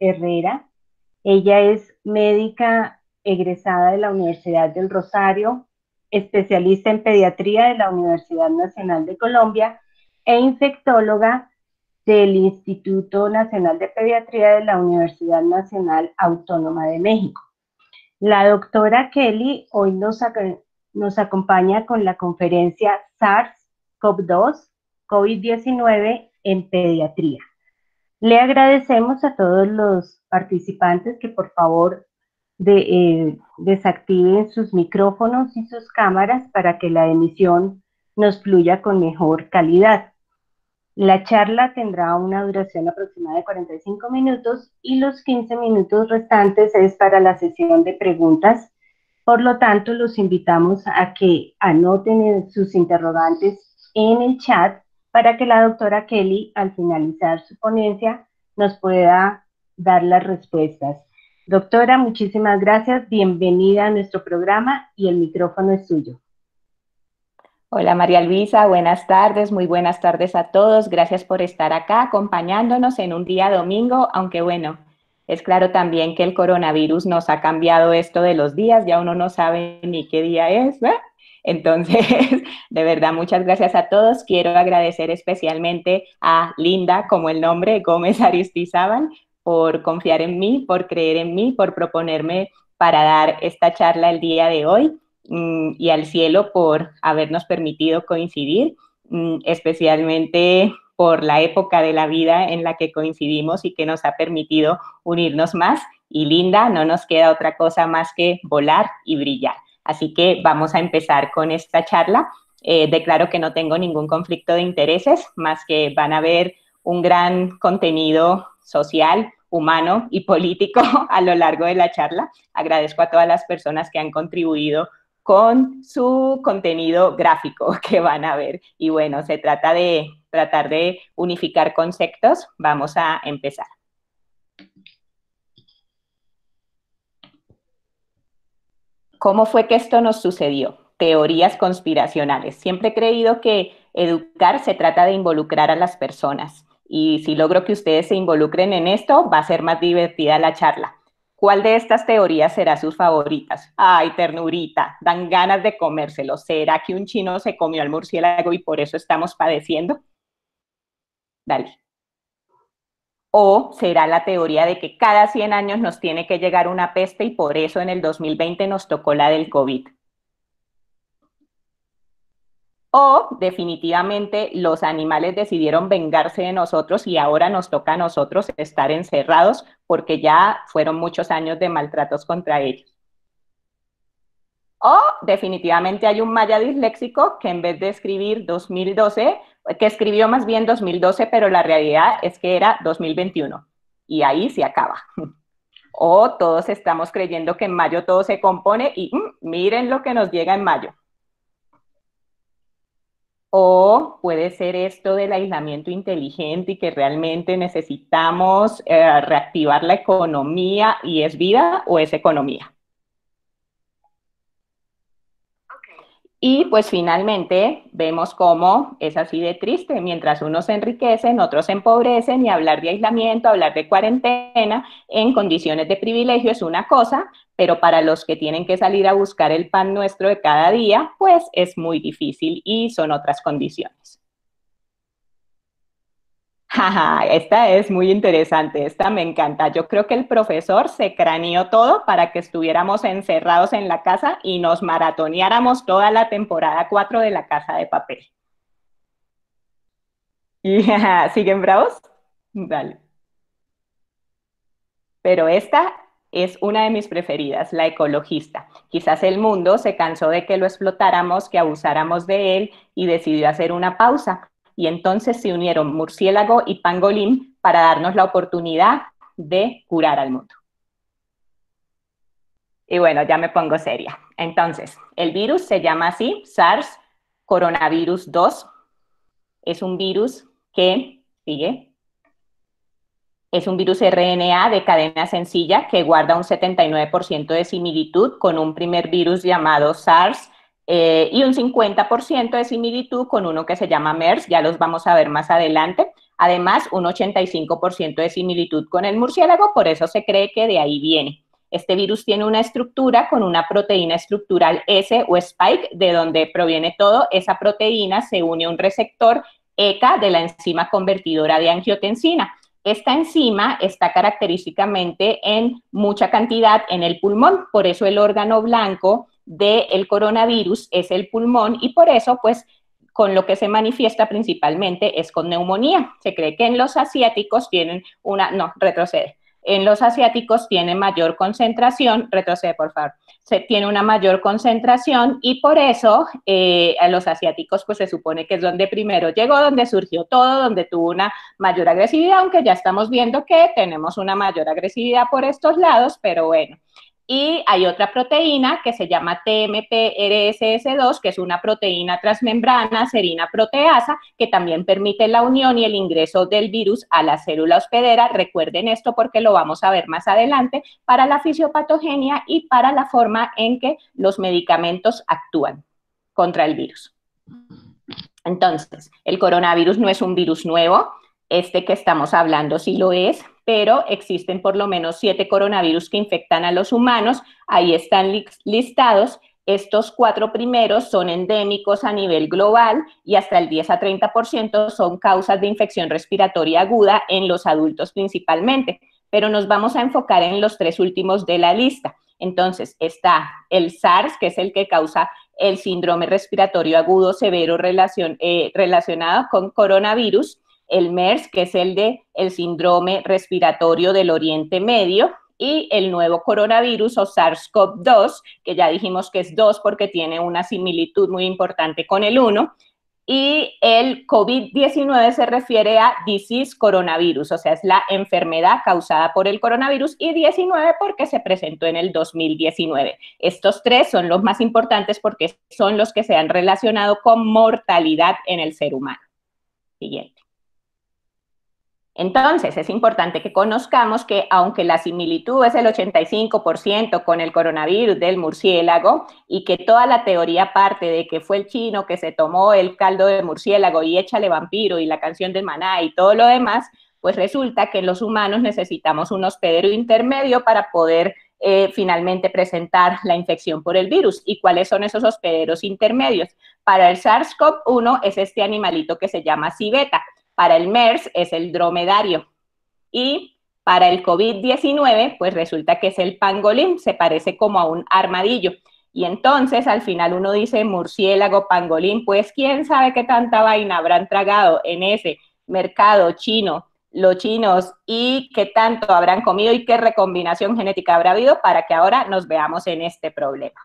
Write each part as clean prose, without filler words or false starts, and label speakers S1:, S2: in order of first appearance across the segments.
S1: Herrera. Ella es médica egresada de la Universidad del Rosario, especialista en pediatría de la Universidad Nacional de Colombia e infectóloga del Instituto Nacional de Pediatría de la Universidad Nacional Autónoma de México. La doctora Kelly hoy nos acompaña con la conferencia SARS-CoV-2, COVID-19 en pediatría. Le agradecemos a todos los participantes que por favor desactiven sus micrófonos y sus cámaras para que la emisión nos fluya con mejor calidad. La charla tendrá una duración aproximada de 45 minutos y los 15 minutos restantes es para la sesión de preguntas. Por lo tanto, los invitamos a que anoten sus interrogantes en el chat para que la doctora Kelly, al finalizar su ponencia, nos pueda dar las respuestas. Doctora, muchísimas gracias. Bienvenida a nuestro programa y el micrófono es suyo.
S2: Hola María Luisa, buenas tardes, muy buenas tardes a todos. Gracias por estar acá acompañándonos en un día domingo, aunque bueno, es claro también que el coronavirus nos ha cambiado esto de los días, ya uno no sabe ni qué día es, ¿verdad? Entonces, de verdad, muchas gracias a todos. Quiero agradecer especialmente a Linda, como el nombre, Gómez Aristizábal, por confiar en mí, por creer en mí, por proponerme para dar esta charla el día de hoy. Y al cielo por habernos permitido coincidir, especialmente por la época de la vida en la que coincidimos y que nos ha permitido unirnos más. Y Linda, no nos queda otra cosa más que volar y brillar. Así que vamos a empezar con esta charla. Declaro que no tengo ningún conflicto de intereses, más que van a ver un gran contenido social, humano y político a lo largo de la charla. Agradezco a todas las personas que han contribuido con su contenido gráfico que van a ver. Y bueno, se trata de tratar de unificar conceptos. Vamos a empezar. ¿Cómo fue que esto nos sucedió? Teorías conspiracionales. Siempre he creído que educar se trata de involucrar a las personas. Y si logro que ustedes se involucren en esto, va a ser más divertida la charla. ¿Cuál de estas teorías será sus favoritas? Ay, ternurita, dan ganas de comérselo. ¿Será que un chino se comió al murciélago y por eso estamos padeciendo? Dale. ¿O será la teoría de que cada 100 años nos tiene que llegar una peste y por eso en el 2020 nos tocó la del COVID? O definitivamente los animales decidieron vengarse de nosotros y ahora nos toca a nosotros estar encerrados porque ya fueron muchos años de maltratos contra ellos. O definitivamente hay un maya disléxico que en vez de escribir 2012, que escribió más bien 2012, pero la realidad es que era 2021. Y ahí se acaba. O todos estamos creyendo que en mayo todo se compone y miren lo que nos llega en mayo. O puede ser esto del aislamiento inteligente y que realmente necesitamos reactivar la economía y es vida o es economía. Y pues finalmente vemos cómo es así de triste, mientras unos se enriquecen, otros se empobrecen y hablar de aislamiento, hablar de cuarentena en condiciones de privilegio es una cosa, pero para los que tienen que salir a buscar el pan nuestro de cada día, pues es muy difícil y son otras condiciones. Jaja, esta es muy interesante, esta me encanta. Yo creo que el profesor se craneó todo para que estuviéramos encerrados en la casa y nos maratoneáramos toda la temporada 4 de La Casa de Papel. ¿Y siguen bravos? Dale. Pero esta es una de mis preferidas, la ecologista. Quizás el mundo se cansó de que lo explotáramos, que abusáramos de él y decidió hacer una pausa. Y entonces se unieron murciélago y pangolín para darnos la oportunidad de curar al mundo. Y bueno, ya me pongo seria. Entonces, el virus se llama así, SARS coronavirus 2. Es un virus que, sigue, es un virus RNA de cadena sencilla que guarda un 79% de similitud con un primer virus llamado SARS y un 50% de similitud con uno que se llama MERS, ya los vamos a ver más adelante. Además, un 85% de similitud con el murciélago, por eso se cree que de ahí viene. Este virus tiene una estructura con una proteína estructural S o spike, de donde proviene todo. Esa proteína se une a un receptor ECA de la enzima convertidora de angiotensina. Esta enzima está característicamente en mucha cantidad en el pulmón, por eso el órgano blanco del coronavirus es el pulmón y por eso, pues, con lo que se manifiesta principalmente es con neumonía. Se cree que en los asiáticos tienen una, no, retrocede. En los asiáticos tiene mayor concentración, retrocede por favor, se tiene una mayor concentración y por eso a los asiáticos pues se supone que es donde primero llegó, donde surgió todo, donde tuvo una mayor agresividad, aunque ya estamos viendo que tenemos una mayor agresividad por estos lados, pero bueno. Y hay otra proteína que se llama TMPRSS2, que es una proteína transmembrana, serina proteasa, que también permite la unión y el ingreso del virus a la célula hospedera. Recuerden esto porque lo vamos a ver más adelante para la fisiopatogenia y para la forma en que los medicamentos actúan contra el virus. Entonces, el coronavirus no es un virus nuevo, este que estamos hablando sí lo es, pero existen por lo menos 7 coronavirus que infectan a los humanos, ahí están listados. Estos 4 primeros son endémicos a nivel global y hasta el 10 a 30% son causas de infección respiratoria aguda en los adultos principalmente, pero nos vamos a enfocar en los 3 últimos de la lista. Entonces está el SARS, que es el que causa el síndrome respiratorio agudo severo relacionado con coronavirus, el MERS, que es el de el síndrome respiratorio del Oriente Medio, y el nuevo coronavirus o SARS-CoV-2, que ya dijimos que es 2 porque tiene una similitud muy importante con el 1, y el COVID-19 se refiere a disease coronavirus, o sea, es la enfermedad causada por el coronavirus, y 19 porque se presentó en el 2019. Estos 3 son los más importantes porque son los que se han relacionado con mortalidad en el ser humano. Siguiente. Entonces, es importante que conozcamos que aunque la similitud es el 85% con el coronavirus del murciélago y que toda la teoría parte de que fue el chino que se tomó el caldo de murciélago y échale vampiro y la canción de Maná y todo lo demás, pues resulta que en los humanos necesitamos un hospedero intermedio para poder finalmente presentar la infección por el virus. ¿Y cuáles son esos hospederos intermedios? Para el SARS-CoV-1 es este animalito que se llama civeta. Para el MERS es el dromedario y para el COVID-19 pues resulta que es el pangolín, se parece como a un armadillo y entonces al final uno dice murciélago, pangolín, pues quién sabe qué tanta vaina habrán tragado en ese mercado chino los chinos y qué tanto habrán comido y qué recombinación genética habrá habido para que ahora nos veamos en este problema.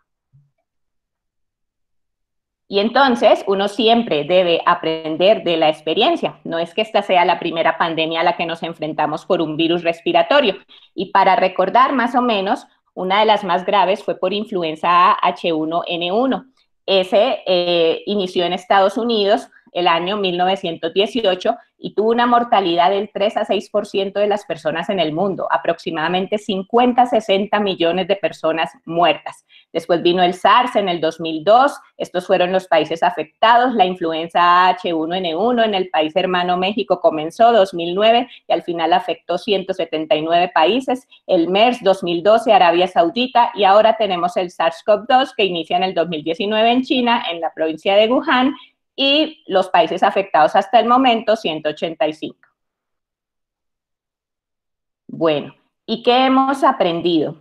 S2: Y entonces uno siempre debe aprender de la experiencia. No es que esta sea la primera pandemia a la que nos enfrentamos por un virus respiratorio. Y para recordar más o menos, una de las más graves fue por influenza A H1N1. Ese inició en Estados Unidos el año 1918 y tuvo una mortalidad del 3 a 6% de las personas en el mundo, aproximadamente 50 a 60 millones de personas muertas. Después vino el SARS en el 2002, estos fueron los países afectados, la influenza H1N1 en el país hermano México comenzó 2009 y al final afectó 179 países, el MERS 2012 Arabia Saudita y ahora tenemos el SARS-CoV-2 que inicia en el 2019 en China, en la provincia de Wuhan, y los países afectados hasta el momento, 185. Bueno, ¿y qué hemos aprendido?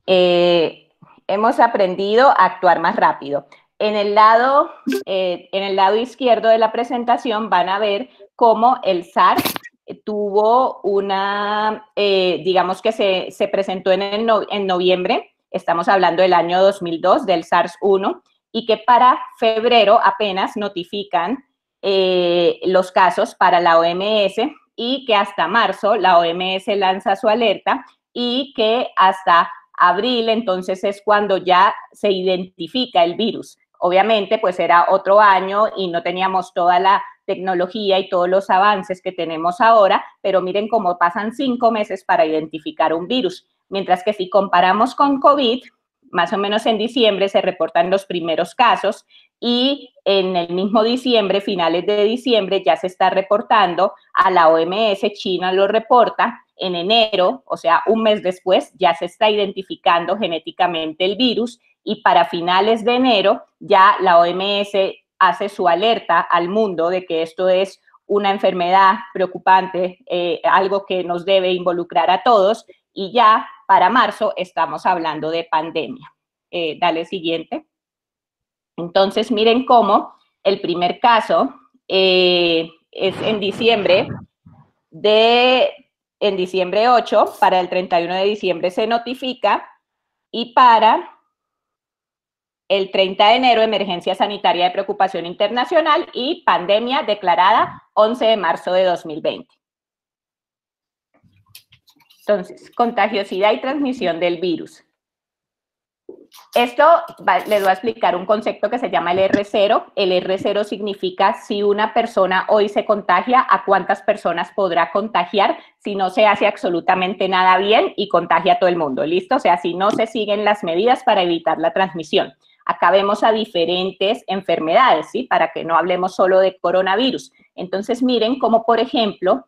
S2: Hemos aprendido a actuar más rápido. En el lado izquierdo de la presentación van a ver cómo el SARS tuvo una, digamos que se presentó en noviembre, estamos hablando del año 2002, del SARS-1, y que para febrero apenas notifican los casos para la OMS y que hasta marzo la OMS lanza su alerta y que hasta abril entonces es cuando ya se identifica el virus. Obviamente pues era otro año y no teníamos toda la tecnología y todos los avances que tenemos ahora, pero miren cómo pasan 5 meses para identificar un virus, mientras que si comparamos con COVID, más o menos en diciembre se reportan los primeros casos y en el mismo diciembre, finales de diciembre, ya se está reportando a la OMS, China lo reporta, en enero, o sea, un mes después, ya se está identificando genéticamente el virus y para finales de enero ya la OMS hace su alerta al mundo de que esto es una enfermedad preocupante, algo que nos debe involucrar a todos y ya para marzo estamos hablando de pandemia. Dale siguiente. Entonces, miren cómo el primer caso es en diciembre, en diciembre 8, para el 31 de diciembre se notifica y para el 30 de enero, emergencia sanitaria de preocupación internacional y pandemia declarada 11 de marzo de 2020. Entonces, contagiosidad y transmisión del virus. Esto les voy a explicar un concepto que se llama el R0. El R0 significa si una persona hoy se contagia, a cuántas personas podrá contagiar si no se hace absolutamente nada bien y contagia a todo el mundo, ¿listo? O sea, si no se siguen las medidas para evitar la transmisión. Acá vemos a diferentes enfermedades, ¿sí? Para que no hablemos solo de coronavirus. Entonces, miren cómo, por ejemplo,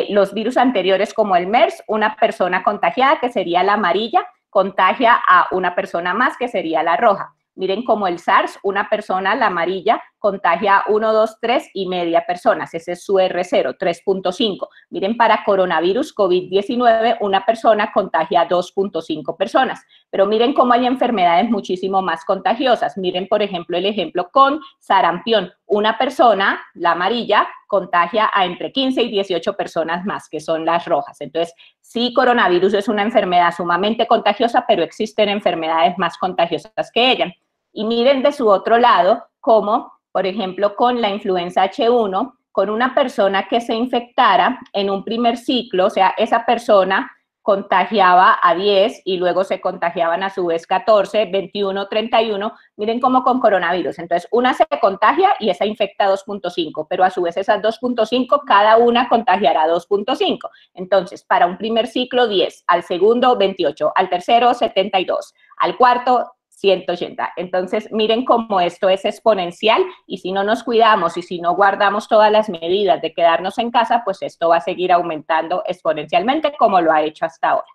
S2: los virus anteriores como el MERS, una persona contagiada, que sería la amarilla, contagia a una persona más, que sería la roja. Miren como el SARS, una persona, la amarilla, contagia a 1, 2, 3 y media personas. Ese es su R0, 3.5. Miren, para coronavirus COVID-19, una persona contagia a 2.5 personas. Pero miren cómo hay enfermedades muchísimo más contagiosas. Miren, por ejemplo, el ejemplo con sarampión. Una persona, la amarilla, contagia a entre 15 y 18 personas más, que son las rojas. Entonces, sí, coronavirus es una enfermedad sumamente contagiosa, pero existen enfermedades más contagiosas que ella. Y miren de su otro lado cómo, por ejemplo, con la influenza H1, con una persona que se infectara en un primer ciclo, o sea, esa persona contagiaba a 10 y luego se contagiaban a su vez 14, 21, 31. Miren cómo con coronavirus. Entonces, una se contagia y esa infecta 2.5, pero a su vez esas 2.5, cada una contagiará 2.5. Entonces, para un primer ciclo, 10, al segundo, 28, al tercero, 72, al cuarto, 180. Entonces, miren cómo esto es exponencial y si no nos cuidamos y si no guardamos todas las medidas de quedarnos en casa, pues esto va a seguir aumentando exponencialmente como lo ha hecho hasta ahora.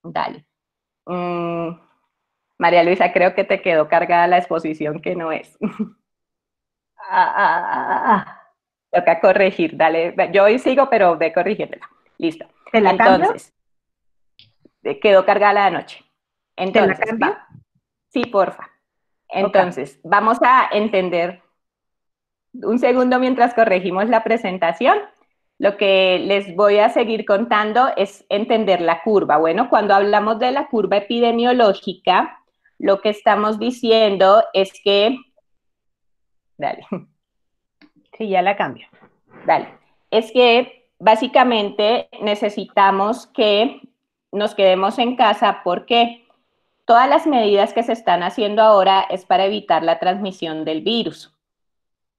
S2: Dale. María Luisa, creo que te quedó cargada la exposición que no es. Toca corregir, dale. Yo hoy sigo, pero ve corrigiéndola. Listo.
S1: ¿Te la
S2: Entonces, quedó cargada la noche. Entonces,
S1: ¿te la cambio?
S2: Sí, porfa. Entonces, okay, vamos a entender un segundo mientras corregimos la presentación. Lo que les voy a seguir contando es entender la curva. Bueno, cuando hablamos de la curva epidemiológica, lo que estamos diciendo es que... Dale.
S1: Sí, ya la cambio.
S2: Dale. Es que básicamente necesitamos que nos quedemos en casa porque todas las medidas que se están haciendo ahora es para evitar la transmisión del virus.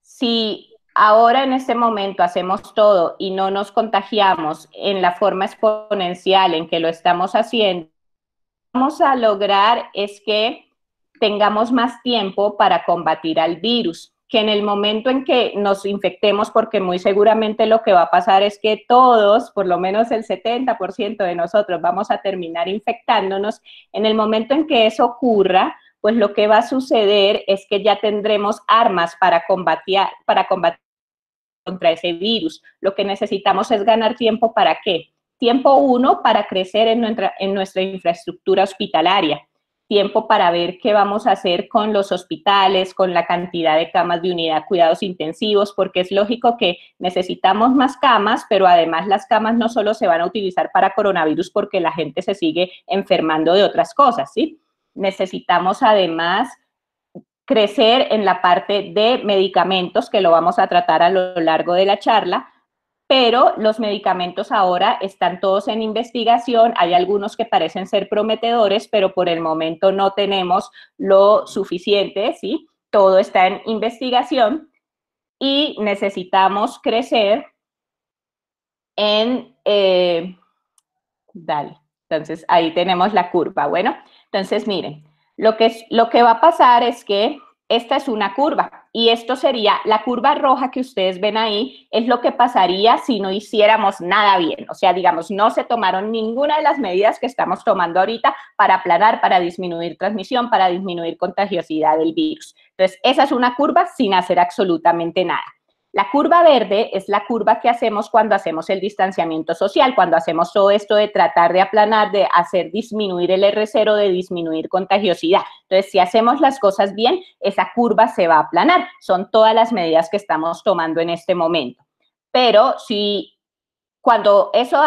S2: Si ahora en este momento hacemos todo y no nos contagiamos en la forma exponencial en que lo estamos haciendo, vamos a lograr es que tengamos más tiempo para combatir al virus, que en el momento en que nos infectemos, porque muy seguramente lo que va a pasar es que todos, por lo menos el 70% de nosotros vamos a terminar infectándonos, en el momento en que eso ocurra, pues lo que va a suceder es que ya tendremos armas para combatir contra ese virus. Lo que necesitamos es ganar tiempo. ¿Para qué? Tiempo uno, para crecer en nuestra infraestructura hospitalaria. Tiempo para ver qué vamos a hacer con los hospitales, con la cantidad de camas de unidad de cuidados intensivos, porque es lógico que necesitamos más camas, pero además las camas no solo se van a utilizar para coronavirus porque la gente se sigue enfermando de otras cosas, ¿sí? Necesitamos además crecer en la parte de medicamentos, que lo vamos a tratar a lo largo de la charla, pero los medicamentos ahora están todos en investigación, hay algunos que parecen ser prometedores, pero por el momento no tenemos lo suficiente, ¿sí? Todo está en investigación y necesitamos crecer en... dale. Entonces, ahí tenemos la curva. Bueno, entonces miren, lo que va a pasar es que esta es una curva y esto sería, la curva roja que ustedes ven ahí, es lo que pasaría si no hiciéramos nada bien. O sea, digamos, no se tomaron ninguna de las medidas que estamos tomando ahorita para aplanar, para disminuir transmisión, para disminuir contagiosidad del virus. Entonces, esa es una curva sin hacer absolutamente nada. La curva verde es la curva que hacemos cuando hacemos el distanciamiento social, cuando hacemos todo esto de tratar de aplanar, de hacer disminuir el R0, de disminuir contagiosidad. Entonces, si hacemos las cosas bien, esa curva se va a aplanar. Son todas las medidas que estamos tomando en este momento. Pero cuando eso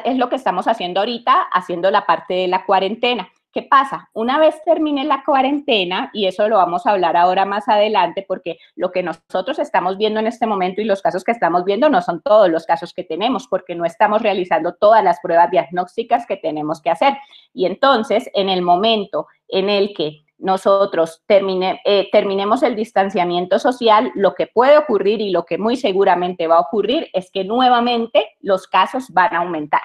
S2: es lo que estamos haciendo ahorita, haciendo la parte de la cuarentena. ¿Qué pasa? Una vez termine la cuarentena, y eso lo vamos a hablar ahora más adelante, porque lo que nosotros estamos viendo en este momento y los casos que estamos viendo no son todos los casos que tenemos, porque no estamos realizando todas las pruebas diagnósticas que tenemos que hacer. Y entonces, en el momento en el que nosotros terminemos el distanciamiento social, lo que puede ocurrir y lo que muy seguramente va a ocurrir es que nuevamente los casos van a aumentar.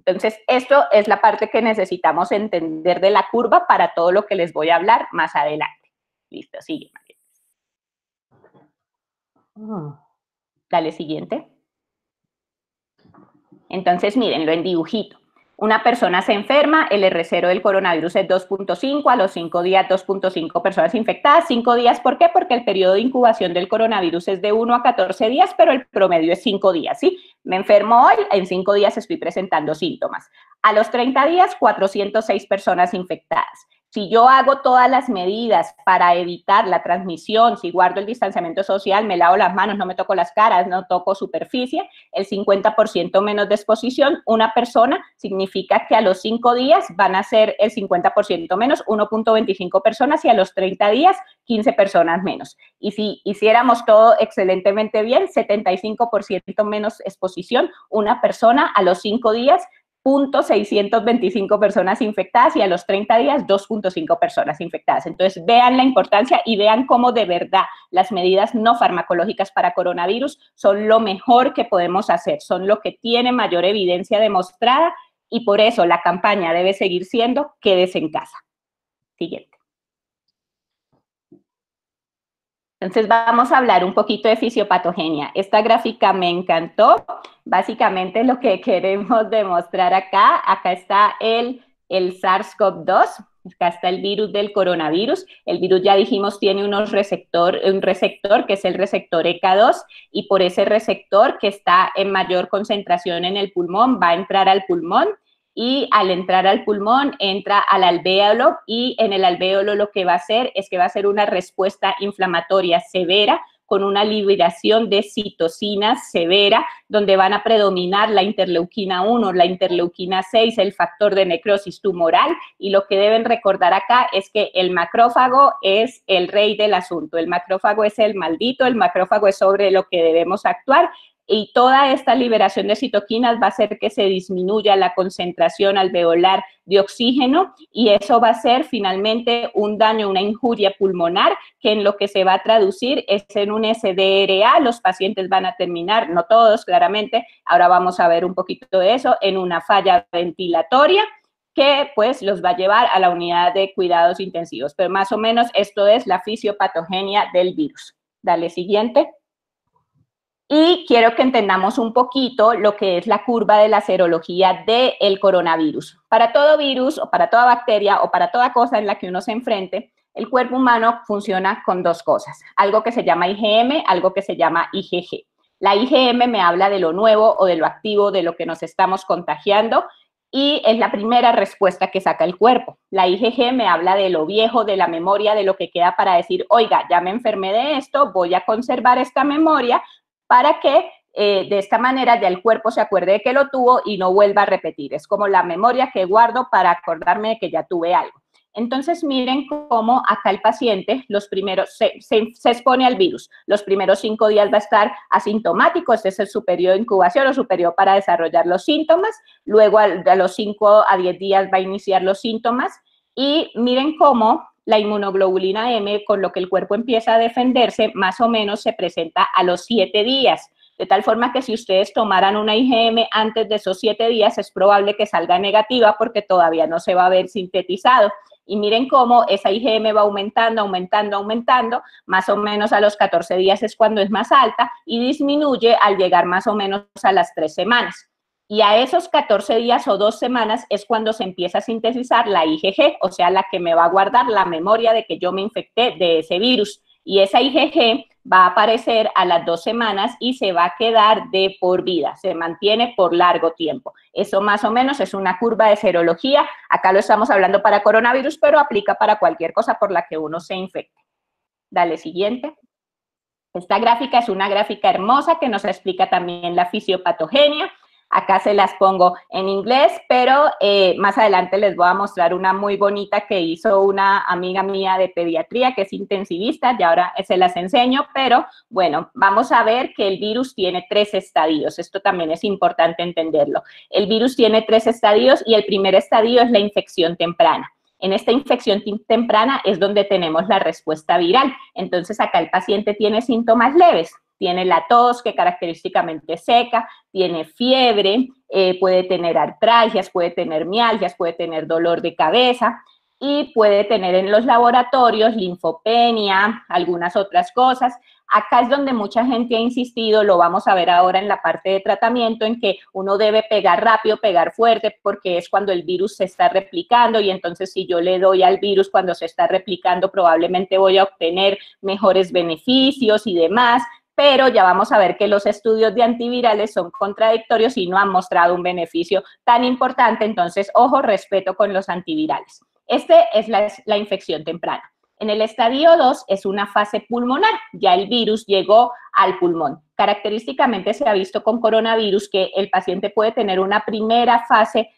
S2: Entonces, esto es la parte que necesitamos entender de la curva para todo lo que les voy a hablar más adelante. Listo, sigue, María. Dale, siguiente. Entonces, mírenlo en dibujito. Una persona se enferma, el R0 del coronavirus es 2.5, a los 5 días 2.5 personas infectadas. 5 días, ¿por qué? Porque el periodo de incubación del coronavirus es de 1 a 14 días, pero el promedio es 5 días, ¿sí? Me enfermo hoy, en 5 días estoy presentando síntomas. A los 30 días, 406 personas infectadas. Si yo hago todas las medidas para evitar la transmisión, si guardo el distanciamiento social, me lavo las manos, no me toco las caras, no toco superficie, el 50% menos de exposición, una persona significa que a los 5 días van a ser el 50% menos, 1.25 personas, y a los 30 días, 15 personas menos. Y si hiciéramos todo excelentemente bien, 75% menos exposición, una persona a los 5 días, 0.625 personas infectadas, y a los 30 días 2.5 personas infectadas. Entonces, vean la importancia y vean cómo de verdad las medidas no farmacológicas para coronavirus son lo mejor que podemos hacer, son lo que tiene mayor evidencia demostrada, y por eso la campaña debe seguir siendo quédese en casa. Siguiente. Entonces, vamos a hablar un poquito de fisiopatogenia. Esta gráfica me encantó. Básicamente, lo que queremos demostrar acá está el SARS-CoV-2, acá está el virus del coronavirus. El virus, ya dijimos, tiene un receptor que es el receptor ECA2, y por ese receptor, que está en mayor concentración en el pulmón, va a entrar al pulmón, y al entrar al pulmón entra al alvéolo, y en el alvéolo lo que va a hacer es que va a ser una respuesta inflamatoria severa con una liberación de citocinas severa, donde van a predominar la interleuquina 1, la interleuquina 6, el factor de necrosis tumoral, y lo que deben recordar acá es que el macrófago es el rey del asunto, el macrófago es el maldito, el macrófago es sobre lo que debemos actuar, y toda esta liberación de citoquinas va a hacer que se disminuya la concentración alveolar de oxígeno, y eso va a ser finalmente un daño, una injuria pulmonar, que en lo que se va a traducir es en un SDRA. Los pacientes van a terminar, no todos claramente, ahora vamos a ver un poquito de eso, en una falla ventilatoria, que pues los va a llevar a la unidad de cuidados intensivos. Pero más o menos esto es la fisiopatogenia del virus. Dale, siguiente. Y quiero que entendamos un poquito lo que es la curva de la serología del coronavirus. Para todo virus, o para toda bacteria, o para toda cosa en la que uno se enfrente, el cuerpo humano funciona con dos cosas, algo que se llama IgM, algo que se llama IgG. La IgM me habla de lo nuevo o de lo activo, de lo que nos estamos contagiando, y es la primera respuesta que saca el cuerpo. La IgG me habla de lo viejo, de la memoria, de lo que queda para decir, oiga, ya me enfermé de esto, voy a conservar esta memoria, para que de esta manera ya el cuerpo se acuerde de que lo tuvo y no vuelva a repetir. Es como la memoria que guardo para acordarme de que ya tuve algo. Entonces, miren cómo acá el paciente se expone al virus. Los primeros 5 días va a estar asintomático, este es su periodo de incubación o su periodo para desarrollar los síntomas. Luego, a los 5 a 10 días va a iniciar los síntomas, y miren cómo la inmunoglobulina M, con lo que el cuerpo empieza a defenderse, más o menos se presenta a los 7 días. de tal forma que si ustedes tomaran una IgM antes de esos 7 días, es probable que salga negativa porque todavía no se va a ver sintetizado. Y miren cómo esa IgM va aumentando, aumentando, aumentando, más o menos a los 14 días es cuando es más alta y disminuye al llegar más o menos a las 3 semanas. Y a esos 14 días o 2 semanas es cuando se empieza a sintetizar la IgG, o sea, la que me va a guardar la memoria de que yo me infecté de ese virus. Y esa IgG va a aparecer a las 2 semanas y se va a quedar de por vida, se mantiene por largo tiempo. Eso más o menos es una curva de serología. Acá lo estamos hablando para coronavirus, pero aplica para cualquier cosa por la que uno se infecte. Dale, siguiente. Esta gráfica es una gráfica hermosa que nos explica también la fisiopatogenia. Acá se las pongo en inglés, pero más adelante les voy a mostrar una muy bonita que hizo una amiga mía de pediatría, que es intensivista, y ahora se las enseño, pero bueno, vamos a ver que el virus tiene 3 estadios. Esto también es importante entenderlo. El virus tiene 3 estadios y el primer estadio es la infección temprana. En esta infección temprana es donde tenemos la respuesta viral. Entonces, acá el paciente tiene síntomas leves. Tiene la tos, que característicamente es seca, tiene fiebre, puede tener artralgias, puede tener mialgias, puede tener dolor de cabeza y puede tener en los laboratorios linfopenia, algunas otras cosas. Acá es donde mucha gente ha insistido, lo vamos a ver ahora en la parte de tratamiento, en que uno debe pegar rápido, pegar fuerte, porque es cuando el virus se está replicando y entonces si yo le doy al virus cuando se está replicando, probablemente voy a obtener mejores beneficios y demás, pero ya vamos a ver que los estudios de antivirales son contradictorios y no han mostrado un beneficio tan importante, entonces, ojo, respeto con los antivirales. Este es la infección temprana. En el estadio 2 es una fase pulmonar, ya el virus llegó al pulmón. Característicamente se ha visto con coronavirus que el paciente puede tener una primera fase,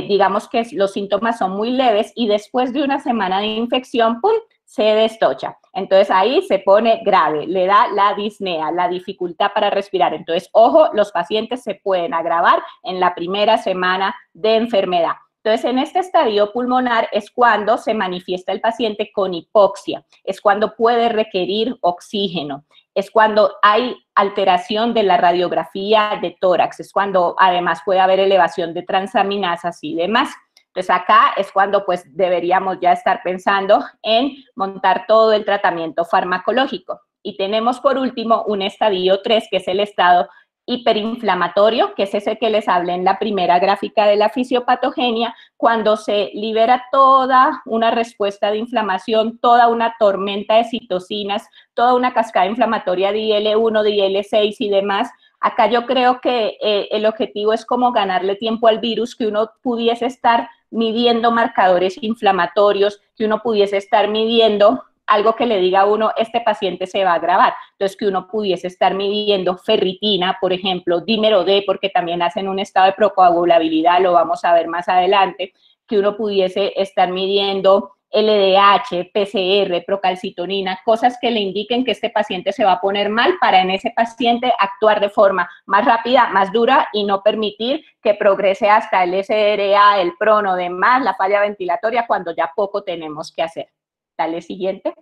S2: digamos que los síntomas son muy leves y después de una semana de infección, ¡pum!, se destocha. Entonces ahí se pone grave, le da la disnea, la dificultad para respirar. Entonces, ojo, los pacientes se pueden agravar en la primera semana de enfermedad. Entonces, en este estadio pulmonar es cuando se manifiesta el paciente con hipoxia, es cuando puede requerir oxígeno, es cuando hay alteración de la radiografía de tórax, es cuando además puede haber elevación de transaminasas y demás. Entonces, acá es cuando pues deberíamos ya estar pensando en montar todo el tratamiento farmacológico. Y tenemos por último un estadio 3, que es el estado hiperinflamatorio, que es ese que les hablé en la primera gráfica de la fisiopatogenia, cuando se libera toda una respuesta de inflamación, toda una tormenta de citocinas, toda una cascada inflamatoria de IL-1, de IL-6 y demás. Acá yo creo que el objetivo es como ganarle tiempo al virus, que uno pudiese estar midiendo marcadores inflamatorios, que uno pudiese estar midiendo algo que le diga a uno, este paciente se va a agravar. Entonces, que uno pudiese estar midiendo ferritina, por ejemplo, dímero D, porque también hacen un estado de procoagulabilidad, lo vamos a ver más adelante, que uno pudiese estar midiendo LDH, PCR, procalcitonina, cosas que le indiquen que este paciente se va a poner mal para en ese paciente actuar de forma más rápida, más dura y no permitir que progrese hasta el SRA, el prono, demás, la falla ventilatoria, cuando ya poco tenemos que hacer. Dale, siguiente.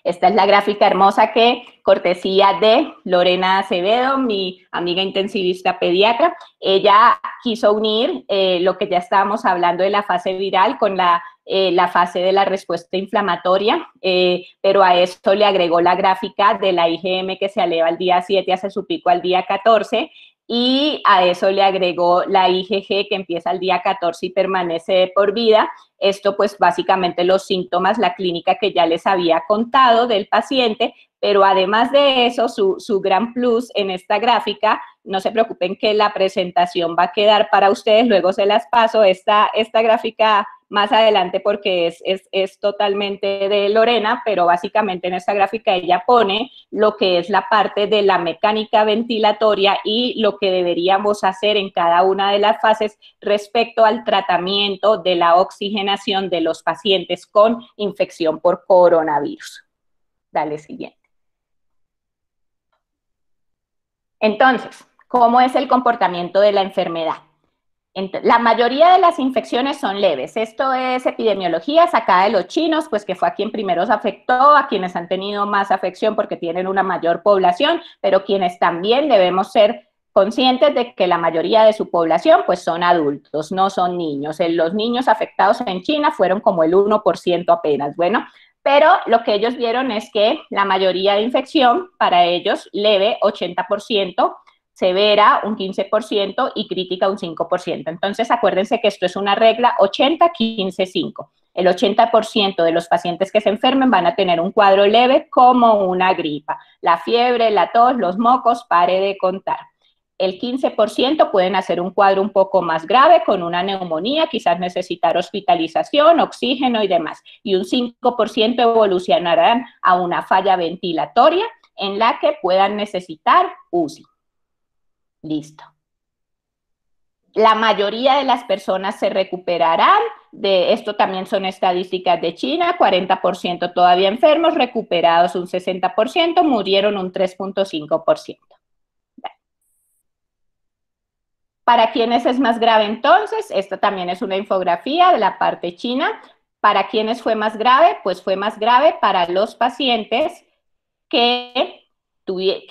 S2: Esta es la gráfica hermosa que, cortesía de Lorena Acevedo, mi amiga intensivista pediatra, ella quiso unir lo que ya estábamos hablando de la fase viral con la fase de la respuesta inflamatoria, pero a eso le agregó la gráfica de la IgM que se eleva al día 7 hace su pico al día 14, y a eso le agregó la IgG que empieza al día 14 y permanece de por vida. Esto pues básicamente los síntomas, la clínica que ya les había contado del paciente, pero además de eso, su gran plus en esta gráfica, no se preocupen que la presentación va a quedar para ustedes, luego se las paso, esta gráfica más adelante porque es totalmente de Lorena, pero básicamente en esta gráfica ella pone lo que es la parte de la mecánica ventilatoria y lo que deberíamos hacer en cada una de las fases respecto al tratamiento de la oxigenación de los pacientes con infección por coronavirus. Dale, siguiente. Entonces, ¿cómo es el comportamiento de la enfermedad? La mayoría de las infecciones son leves. Esto es epidemiología sacada de los chinos, pues que fue a quien primero se afectó, a quienes han tenido más afección porque tienen una mayor población, pero quienes también debemos ser conscientes de que la mayoría de su población pues son adultos, no son niños. Los niños afectados en China fueron como el 1% apenas. Bueno, pero lo que ellos vieron es que la mayoría de infección para ellos leve 80%, severa un 15% y crítica un 5%. Entonces, acuérdense que esto es una regla 80-15-5. El 80% de los pacientes que se enfermen van a tener un cuadro leve como una gripa. La fiebre, la tos, los mocos, pare de contar. El 15% pueden hacer un cuadro un poco más grave con una neumonía, quizás necesitar hospitalización, oxígeno y demás. Y un 5% evolucionarán a una falla ventilatoria en la que puedan necesitar UCI. Listo. La mayoría de las personas se recuperarán, de esto también son estadísticas de China, 40% todavía enfermos, recuperados un 60%, murieron un 3.5%. Para quienes es más grave entonces, esta también es una infografía de la parte china. Para quienes fue más grave, pues fue más grave para los pacientes que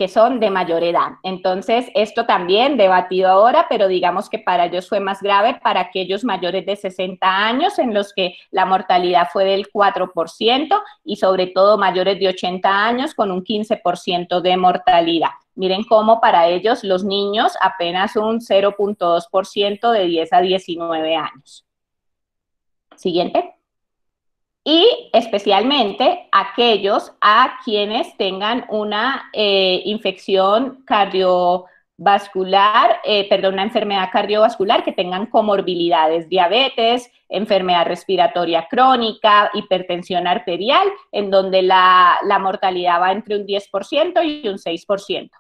S2: son de mayor edad. Entonces, esto también debatido ahora, pero digamos que para ellos fue más grave para aquellos mayores de 60 años, en los que la mortalidad fue del 4%, y sobre todo mayores de 80 años con un 15% de mortalidad. Miren cómo para ellos los niños apenas un 0.2% de 10 a 19 años. Siguiente. Y especialmente aquellos a quienes tengan una infección cardiovascular, una enfermedad cardiovascular, que tengan comorbilidades, diabetes, enfermedad respiratoria crónica, hipertensión arterial, en donde la mortalidad va entre un 10% y un 6%.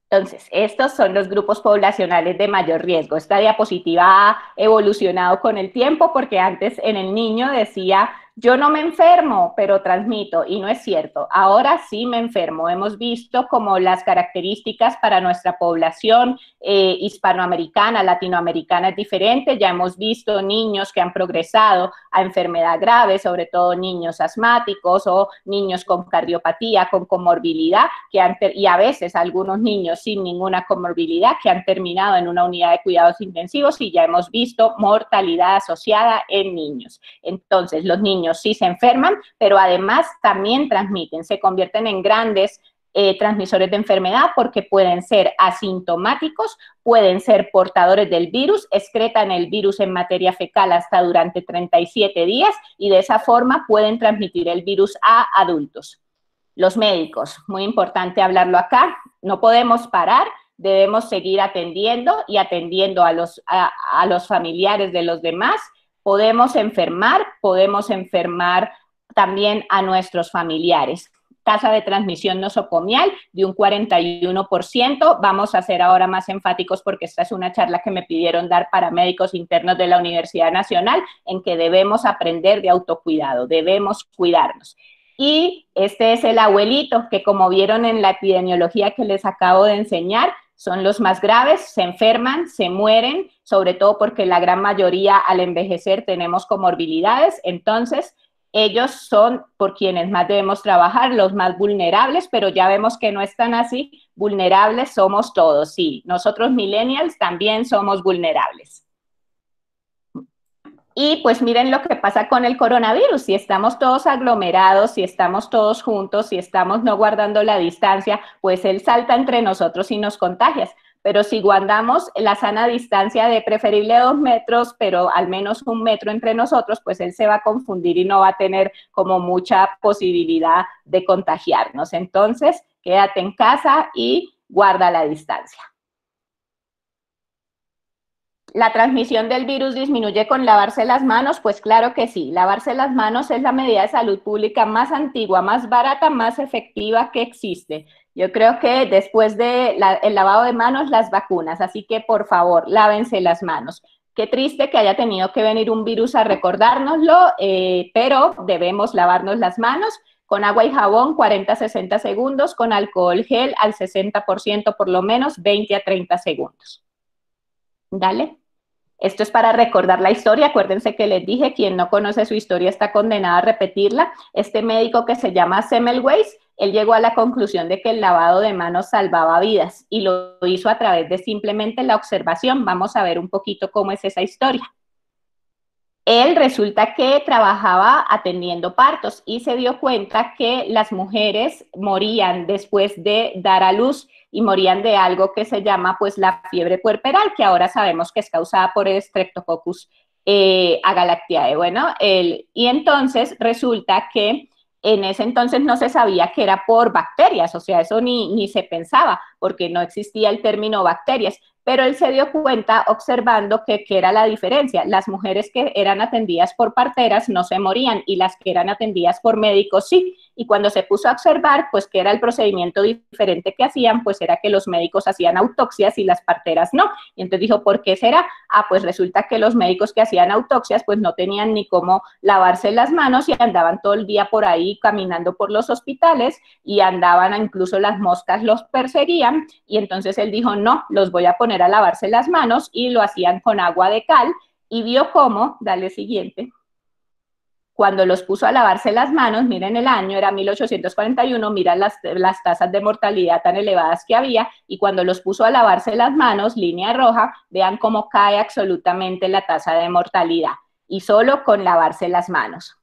S2: Entonces, estos son los grupos poblacionales de mayor riesgo. Esta diapositiva ha evolucionado con el tiempo porque antes en el niño decía, yo no me enfermo, pero transmito, y no es cierto. Ahora sí me enfermo. Hemos visto como las características para nuestra población hispanoamericana, latinoamericana es diferente. Ya hemos visto niños que han progresado a enfermedad grave, sobre todo niños asmáticos o niños con cardiopatía, con comorbilidad, y a veces algunos niños sin ninguna comorbilidad que han terminado en una unidad de cuidados intensivos, y ya hemos visto mortalidad asociada en niños. Entonces, los niños sí se enferman, pero además también transmiten, se convierten en grandes transmisores de enfermedad porque pueden ser asintomáticos, pueden ser portadores del virus, excretan el virus en materia fecal hasta durante 37 días y de esa forma pueden transmitir el virus a adultos. Los médicos, muy importante hablarlo acá, no podemos parar, debemos seguir atendiendo y atendiendo a los familiares de los demás. Podemos enfermar también a nuestros familiares. Tasa de transmisión nosocomial de un 41%. Vamos a ser ahora más enfáticos porque esta es una charla que me pidieron dar para médicos internos de la Universidad Nacional, en que debemos aprender de autocuidado, debemos cuidarnos. Y este es el abuelito, que como vieron en la epidemiología que les acabo de enseñar, son los más graves, se enferman, se mueren, sobre todo porque la gran mayoría al envejecer tenemos comorbilidades. Entonces ellos son por quienes más debemos trabajar, los más vulnerables, pero ya vemos que no están así. Vulnerables somos todos, sí, nosotros millennials también somos vulnerables. Y pues miren lo que pasa con el coronavirus, si estamos todos aglomerados, si estamos todos juntos, si estamos no guardando la distancia, pues él salta entre nosotros y nos contagia. Pero si guardamos la sana distancia de preferible 2 metros, pero al menos 1 metro entre nosotros, pues él se va a confundir y no va a tener como mucha posibilidad de contagiarnos. Entonces, quédate en casa y guarda la distancia. ¿La transmisión del virus disminuye con lavarse las manos? Pues claro que sí. Lavarse las manos es la medida de salud pública más antigua, más barata, más efectiva que existe. Yo creo que después del lavado de manos, las vacunas. Así que, por favor, lávense las manos. Qué triste que haya tenido que venir un virus a recordárnoslo, pero debemos lavarnos las manos. con agua y jabón 40 a 60 segundos, con alcohol gel al 60% por lo menos 20 a 30 segundos. Dale. Esto es para recordar la historia. Acuérdense que les dije, quien no conoce su historia está condenado a repetirla. Este médico que se llama Semmelweis, él llegó a la conclusión de que el lavado de manos salvaba vidas y lo hizo a través de simplemente la observación. Vamos a ver un poquito cómo es esa historia. Él resulta que trabajaba atendiendo partos y se dio cuenta que las mujeres morían después de dar a luz y morían de algo que se llama pues la fiebre puerperal, que ahora sabemos que es causada por el Streptococcus agalactiae. Bueno, y entonces resulta que en ese entonces no se sabía que era por bacterias, o sea, eso ni se pensaba, porque no existía el término bacterias, pero él se dio cuenta observando que era la diferencia. Las mujeres que eran atendidas por parteras no se morían y las que eran atendidas por médicos sí. Y cuando se puso a observar, pues que era el procedimiento diferente que hacían, pues era que los médicos hacían autopsias y las parteras no. Y entonces dijo, ¿por qué será? Ah, pues resulta que los médicos que hacían autopsias pues no tenían ni cómo lavarse las manos y andaban todo el día por ahí caminando por los hospitales y andaban, incluso las moscas los perseguían. Y entonces él dijo, no, los voy a poner a lavarse las manos, y lo hacían con agua de cal, y vio cómo, dale siguiente, cuando los puso a lavarse las manos, miren el año, era 1841, miren las tasas de mortalidad tan elevadas que había, y cuando los puso a lavarse las manos, línea roja, vean cómo cae absolutamente la tasa de mortalidad, y solo con lavarse las manos.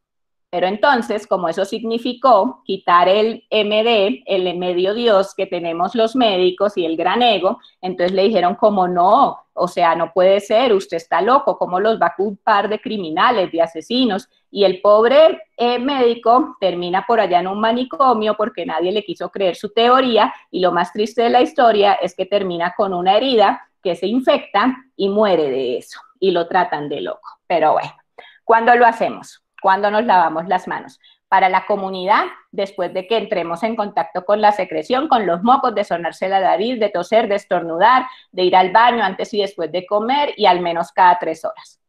S2: Pero entonces, como eso significó quitar el MD, el medio Dios que tenemos los médicos y el gran ego, entonces le dijeron como no, o sea, no puede ser, usted está loco, ¿cómo los va a culpar de criminales, de asesinos? Y el pobre médico termina por allá en un manicomio porque nadie le quiso creer su teoría, y lo más triste de la historia es que termina con una herida que se infecta y muere de eso, y lo tratan de loco. Pero bueno, ¿cuándo lo hacemos? ¿Cuándo nos lavamos las manos? Para la comunidad, después de que entremos en contacto con la secreción, con los mocos, de sonarse la nariz, de toser, de estornudar, de ir al baño antes y después de comer, y al menos cada 3 horas.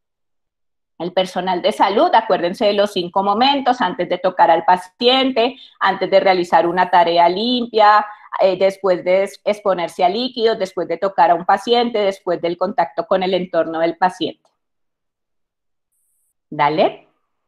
S2: El personal de salud, acuérdense de los 5 momentos: antes de tocar al paciente, antes de realizar una tarea limpia, después de exponerse a líquidos, después de tocar a un paciente, después del contacto con el entorno del paciente. Dale.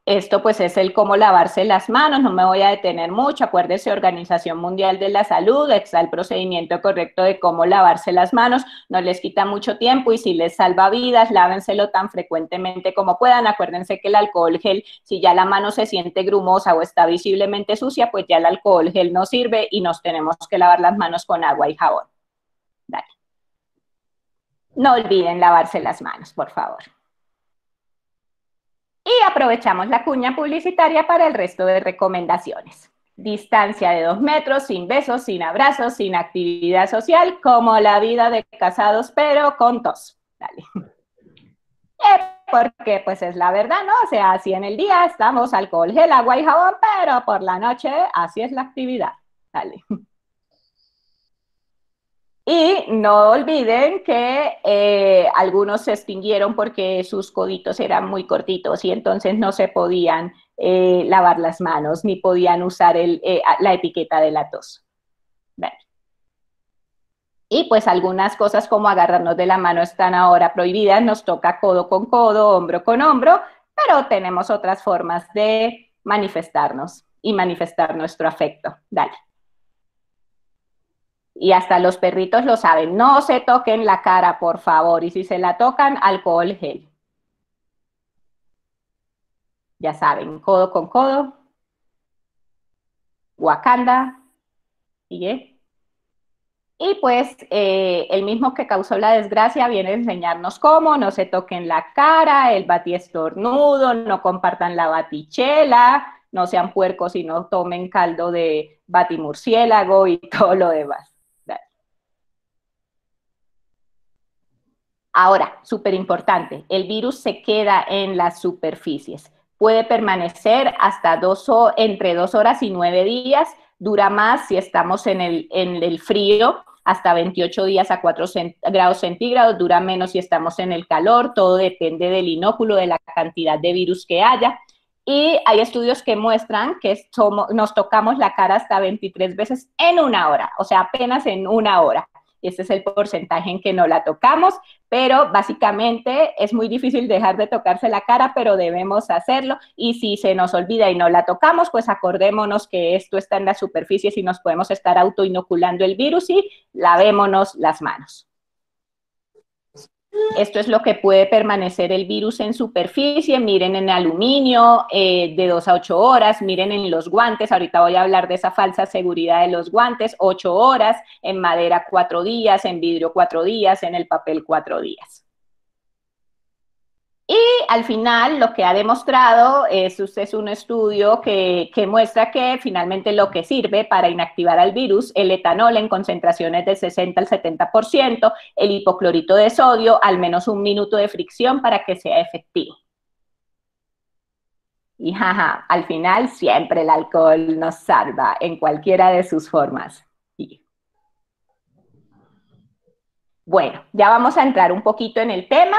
S2: Esto pues es el cómo lavarse las manos, no me voy a detener mucho. Acuérdense, Organización Mundial de la Salud, está el procedimiento correcto de cómo lavarse las manos, no les quita mucho tiempo, y si les salva vidas, lávenselo tan frecuentemente como puedan. Acuérdense que el alcohol gel, si ya la mano se siente grumosa o está visiblemente sucia, pues ya el alcohol gel no sirve y nos tenemos que lavar las manos con agua y jabón. Dale. No olviden lavarse las manos, por favor. Y aprovechamos la cuña publicitaria para el resto de recomendaciones. Distancia de 2 metros, sin besos, sin abrazos, sin actividad social, como la vida de casados, pero con tos. Dale. Porque pues es la verdad, ¿no? O sea, así en el día estamos alcohol, gel, agua y jabón, pero por la noche así es la actividad. Dale. Y no olviden que algunos se extinguieron porque sus coditos eran muy cortitos y entonces no se podían lavar las manos ni podían usar la etiqueta de la tos. Bueno. Y pues algunas cosas como agarrarnos de la mano están ahora prohibidas, nos toca codo con codo, hombro con hombro, pero tenemos otras formas de manifestarnos y manifestar nuestro afecto. Dale. Y hasta los perritos lo saben, no se toquen la cara, por favor, y si se la tocan, alcohol gel. Ya saben, codo con codo, Wakanda, ¿sigue? Y pues el mismo que causó la desgracia viene a enseñarnos cómo: no se toquen la cara, el batiestornudo, no compartan la batichela, no sean puercos y no tomen caldo de batimurciélago y todo lo demás. Ahora, súper importante, el virus se queda en las superficies. Puede permanecer hasta entre 2 horas y 9 días. Dura más si estamos en el frío, hasta 28 días a 4 grados centígrados. Dura menos si estamos en el calor. Todo depende del inóculo, de la cantidad de virus que haya. Y hay estudios que muestran que nos tocamos la cara hasta 23 veces en una hora, o sea, apenas en una hora. Este es el porcentaje en que no la tocamos, pero básicamente es muy difícil dejar de tocarse la cara, pero debemos hacerlo, y si se nos olvida y no la tocamos, pues acordémonos que esto está en la superficie, si nos podemos estar autoinoculando el virus, y lavémonos las manos. Esto es lo que puede permanecer el virus en superficie. Miren en aluminio de 2 a 8 horas, miren en los guantes, ahorita voy a hablar de esa falsa seguridad de los guantes, 8 horas, en madera 4 días, en vidrio 4 días, en el papel 4 días. Y al final lo que ha demostrado es un estudio que muestra que finalmente lo que sirve para inactivar al virus, el etanol en concentraciones del 60 al 70%, el hipoclorito de sodio, al menos 1 minuto de fricción para que sea efectivo. Y jaja, al final siempre el alcohol nos salva en cualquiera de sus formas. Sí. Bueno, ya vamos a entrar un poquito en el tema.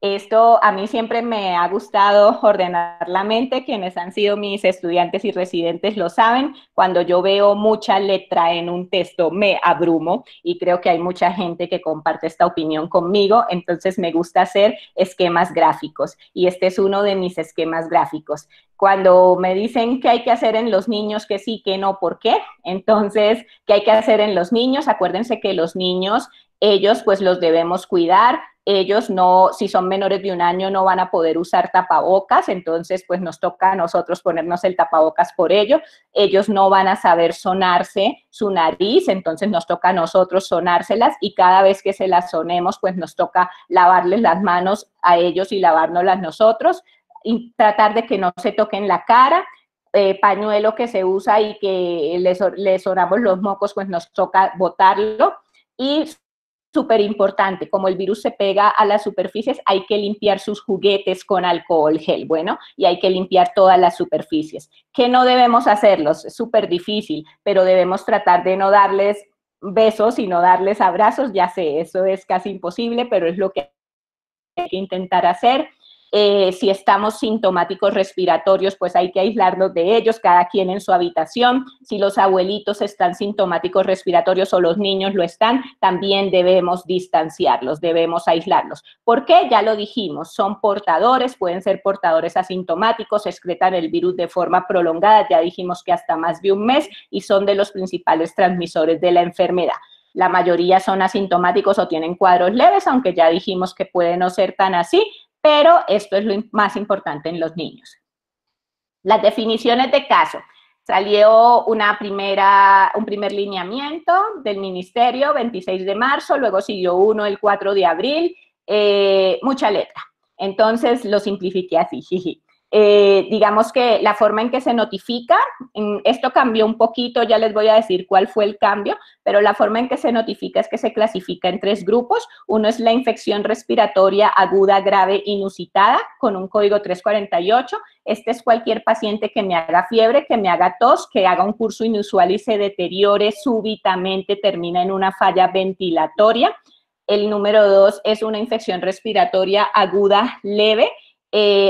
S2: Esto a mí siempre me ha gustado ordenar la mente, quienes han sido mis estudiantes y residentes lo saben, cuando yo veo mucha letra en un texto me abrumo, y creo que hay mucha gente que comparte esta opinión conmigo, entonces me gusta hacer esquemas gráficos, y este es uno de mis esquemas gráficos. Cuando me dicen qué hay que hacer en los niños, que sí, que no, ¿por qué? Entonces, ¿qué hay que hacer en los niños? Acuérdense que los niños, ellos pues los debemos cuidar. Ellos no, si son menores de 1 año, no van a poder usar tapabocas, entonces pues nos toca a nosotros ponernos el tapabocas por ello. Ellos no van a saber sonarse su nariz, entonces nos toca a nosotros sonárselas, y cada vez que se las sonemos, pues nos toca lavarles las manos a ellos y lavárnoslas nosotros, y tratar de que no se toquen la cara. Pañuelo que se usa y que le sonamos los mocos, pues nos toca botarlo. Y súper importante, como el virus se pega a las superficies, hay que limpiar sus juguetes con alcohol gel, bueno, y hay que limpiar todas las superficies. ¿Qué no debemos hacerlos? Es súper difícil, pero debemos tratar de no darles besos y no darles abrazos, ya sé, eso es casi imposible, pero es lo que hay que intentar hacer. Si estamos sintomáticos respiratorios, pues hay que aislarnos de ellos, cada quien en su habitación. Si los abuelitos están sintomáticos respiratorios o los niños lo están, también debemos distanciarlos, debemos aislarlos. ¿Por qué? Ya lo dijimos, son portadores, pueden ser portadores asintomáticos, excretan el virus de forma prolongada, ya dijimos que hasta más de 1 mes, y son de los principales transmisores de la enfermedad. La mayoría son asintomáticos o tienen cuadros leves, aunque ya dijimos que puede no ser tan así, pero esto es lo más importante en los niños. Las definiciones de caso. Salió un primer lineamiento del ministerio, 26 de marzo, luego siguió uno el 4 de abril, mucha letra. Entonces lo simplifiqué así, jiji. Digamos que la forma en que se notifica, esto cambió un poquito, ya les voy a decir cuál fue el cambio, pero la forma en que se notifica es que se clasifica en 3 grupos. Uno es la infección respiratoria aguda, grave, inusitada, con un código 348. Este es cualquier paciente que me haga fiebre, que me haga tos, que haga un curso inusual y se deteriore súbitamente, termina en una falla ventilatoria. El número 2 es una infección respiratoria aguda leve,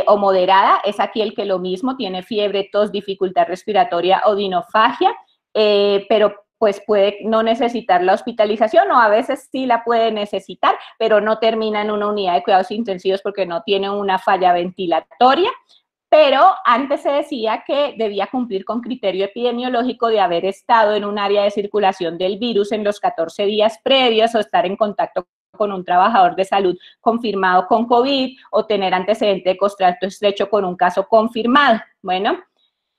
S2: o moderada, es aquí el que lo mismo, tiene fiebre, tos, dificultad respiratoria o dinofagia, pero pues puede no necesitar la hospitalización, o a veces sí la puede necesitar, pero no termina en una unidad de cuidados intensivos porque no tiene una falla ventilatoria. Pero antes se decía que debía cumplir con criterio epidemiológico de haber estado en un área de circulación del virus en los 14 días previos, o estar en contacto con un trabajador de salud confirmado con COVID, o tener antecedente de contacto estrecho con un caso confirmado. Bueno,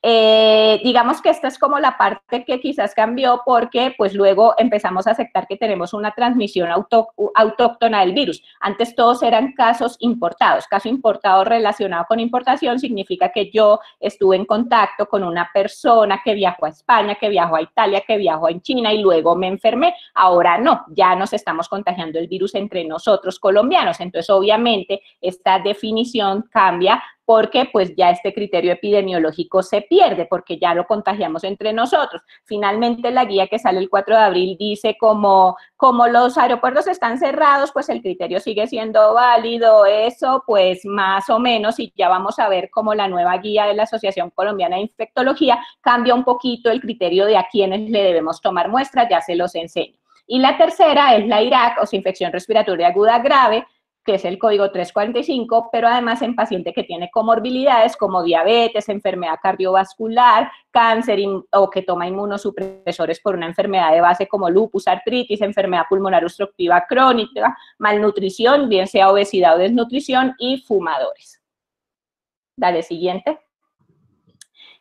S2: digamos que esta es como la parte que quizás cambió, porque pues luego empezamos a aceptar que tenemos una transmisión autóctona del virus. Antes todos eran casos importados. Caso importado relacionado con importación significa que yo estuve en contacto con una persona que viajó a España, que viajó a Italia, que viajó en China y luego me enfermé. Ahora no, ya nos estamos contagiando el virus entre nosotros colombianos. Entonces obviamente esta definición cambia porque pues ya este criterio epidemiológico se pierde, porque ya lo contagiamos entre nosotros. Finalmente la guía que sale el 4 de abril dice como los aeropuertos están cerrados, pues el criterio sigue siendo válido, eso pues más o menos, y ya vamos a ver cómo la nueva guía de la Asociación Colombiana de Infectología cambia un poquito el criterio de a quiénes le debemos tomar muestras, ya se los enseño. Y la tercera es la IRAC, o sea, infección respiratoria aguda grave, que es el código 345, pero además en paciente que tiene comorbilidades como diabetes, enfermedad cardiovascular, cáncer o que toma inmunosupresores por una enfermedad de base como lupus, artritis, enfermedad pulmonar obstructiva crónica, malnutrición, bien sea obesidad o desnutrición, y fumadores. Dale, siguiente.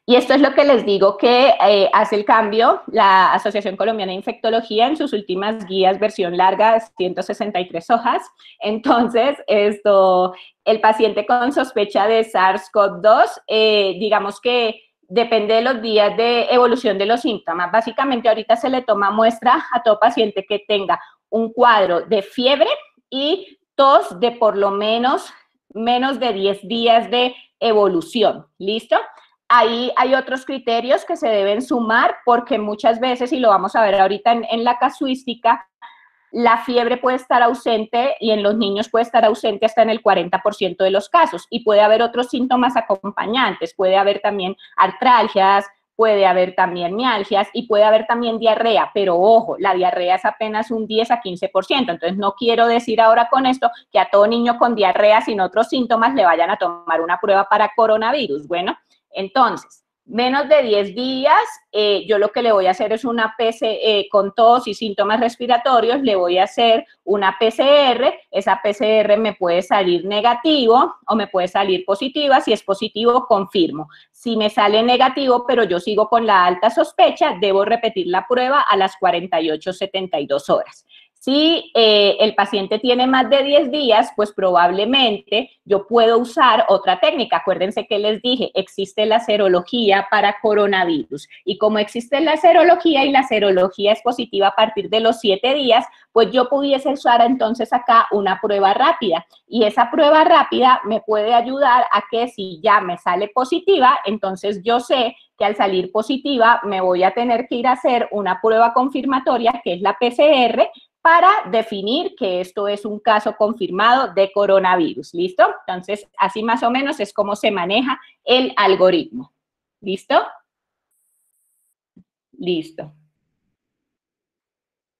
S2: Y esto es lo que les digo que hace el cambio la Asociación Colombiana de Infectología en sus últimas guías, versión larga, 163 hojas. Entonces, el paciente con sospecha de SARS-CoV-2, digamos que depende de los días de evolución de los síntomas. Básicamente, ahorita se le toma muestra a todo paciente que tenga un cuadro de fiebre y tos de por lo menos de 10 días de evolución. ¿Listo? Ahí hay otros criterios que se deben sumar porque muchas veces, y lo vamos a ver ahorita en la casuística, la fiebre puede estar ausente y en los niños puede estar ausente hasta en el 40% de los casos y puede haber otros síntomas acompañantes, puede haber también artralgias, puede haber también mialgias y puede haber también diarrea, pero ojo, la diarrea es apenas un 10 a 15%, entonces no quiero decir ahora con esto que a todo niño con diarrea sin otros síntomas le vayan a tomar una prueba para coronavirus. Bueno, entonces, menos de 10 días, yo lo que le voy a hacer es una PCR con tos y síntomas respiratorios, le voy a hacer una PCR, esa PCR me puede salir negativo o me puede salir positiva, si es positivo, confirmo. Si me sale negativo, pero yo sigo con la alta sospecha, debo repetir la prueba a las 48, 72 horas. Si el paciente tiene más de 10 días, pues probablemente yo puedo usar otra técnica. Acuérdense que les dije, existe la serología para coronavirus. Y como existe la serología y la serología es positiva a partir de los 7 días, pues yo pudiese usar entonces acá una prueba rápida. Y esa prueba rápida me puede ayudar a que si ya me sale positiva, entonces yo sé que al salir positiva me voy a tener que ir a hacer una prueba confirmatoria, que es la PCR, para definir que esto es un caso confirmado de coronavirus, ¿listo? Entonces, así más o menos es como se maneja el algoritmo, ¿listo? Listo.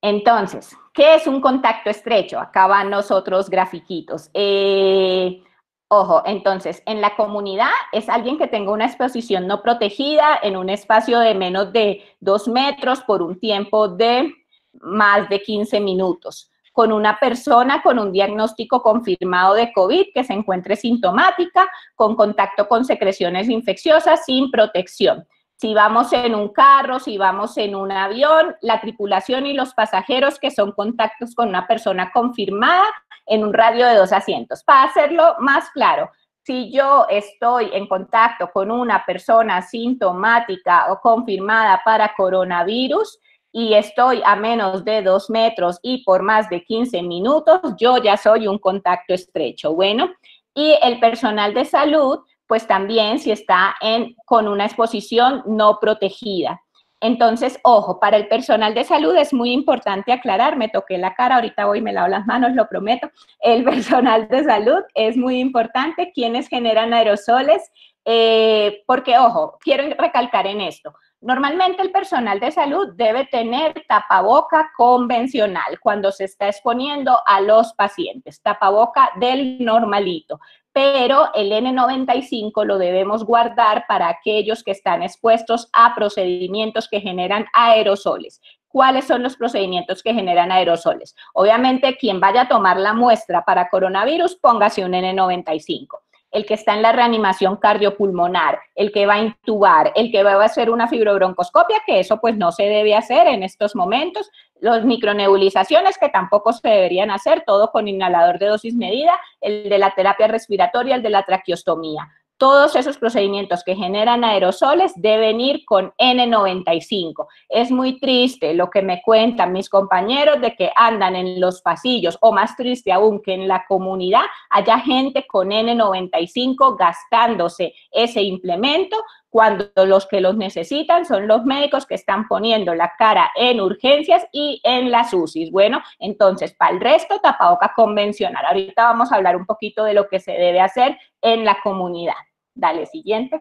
S2: Entonces, ¿qué es un contacto estrecho? Acá van los otros grafiquitos. Ojo, entonces, en la comunidad es alguien que tenga una exposición no protegida en un espacio de menos de 2 metros por un tiempo de más de 15 minutos, con una persona con un diagnóstico confirmado de COVID que se encuentre sintomática, con contacto con secreciones infecciosas, sin protección. Si vamos en un carro, si vamos en un avión, la tripulación y los pasajeros que son contactos con una persona confirmada en un radio de 2 asientos. Para hacerlo más claro, si yo estoy en contacto con una persona sintomática o confirmada para coronavirus, y estoy a menos de 2 metros y por más de 15 minutos, yo ya soy un contacto estrecho. Bueno, y el personal de salud, pues también si está con una exposición no protegida. Entonces, ojo, para el personal de salud es muy importante aclarar, me toqué la cara, ahorita voy y me lavo las manos, lo prometo. El personal de salud es muy importante, quienes generan aerosoles, porque, ojo, quiero recalcar en esto. Normalmente el personal de salud debe tener tapaboca convencional cuando se está exponiendo a los pacientes, tapaboca del normalito, pero el N95 lo debemos guardar para aquellos que están expuestos a procedimientos que generan aerosoles. ¿Cuáles son los procedimientos que generan aerosoles? Obviamente, quien vaya a tomar la muestra para coronavirus, póngase un N95. El que está en la reanimación cardiopulmonar, el que va a intubar, el que va a hacer una fibrobroncoscopia, que eso pues no se debe hacer en estos momentos, las micronebulizaciones que tampoco se deberían hacer, todo con inhalador de dosis medida, el de la terapia respiratoria, el de la traqueostomía. todos esos procedimientos que generan aerosoles deben ir con N95. Es muy triste lo que me cuentan mis compañeros de que andan en los pasillos, o más triste aún, que en la comunidad haya gente con N95 gastándose ese implemento, cuando los que los necesitan son los médicos que están poniendo la cara en urgencias y en las UCIs. Bueno, entonces, para el resto, tapaboca convencional. Ahorita vamos a hablar un poquito de lo que se debe hacer en la comunidad. Dale, siguiente.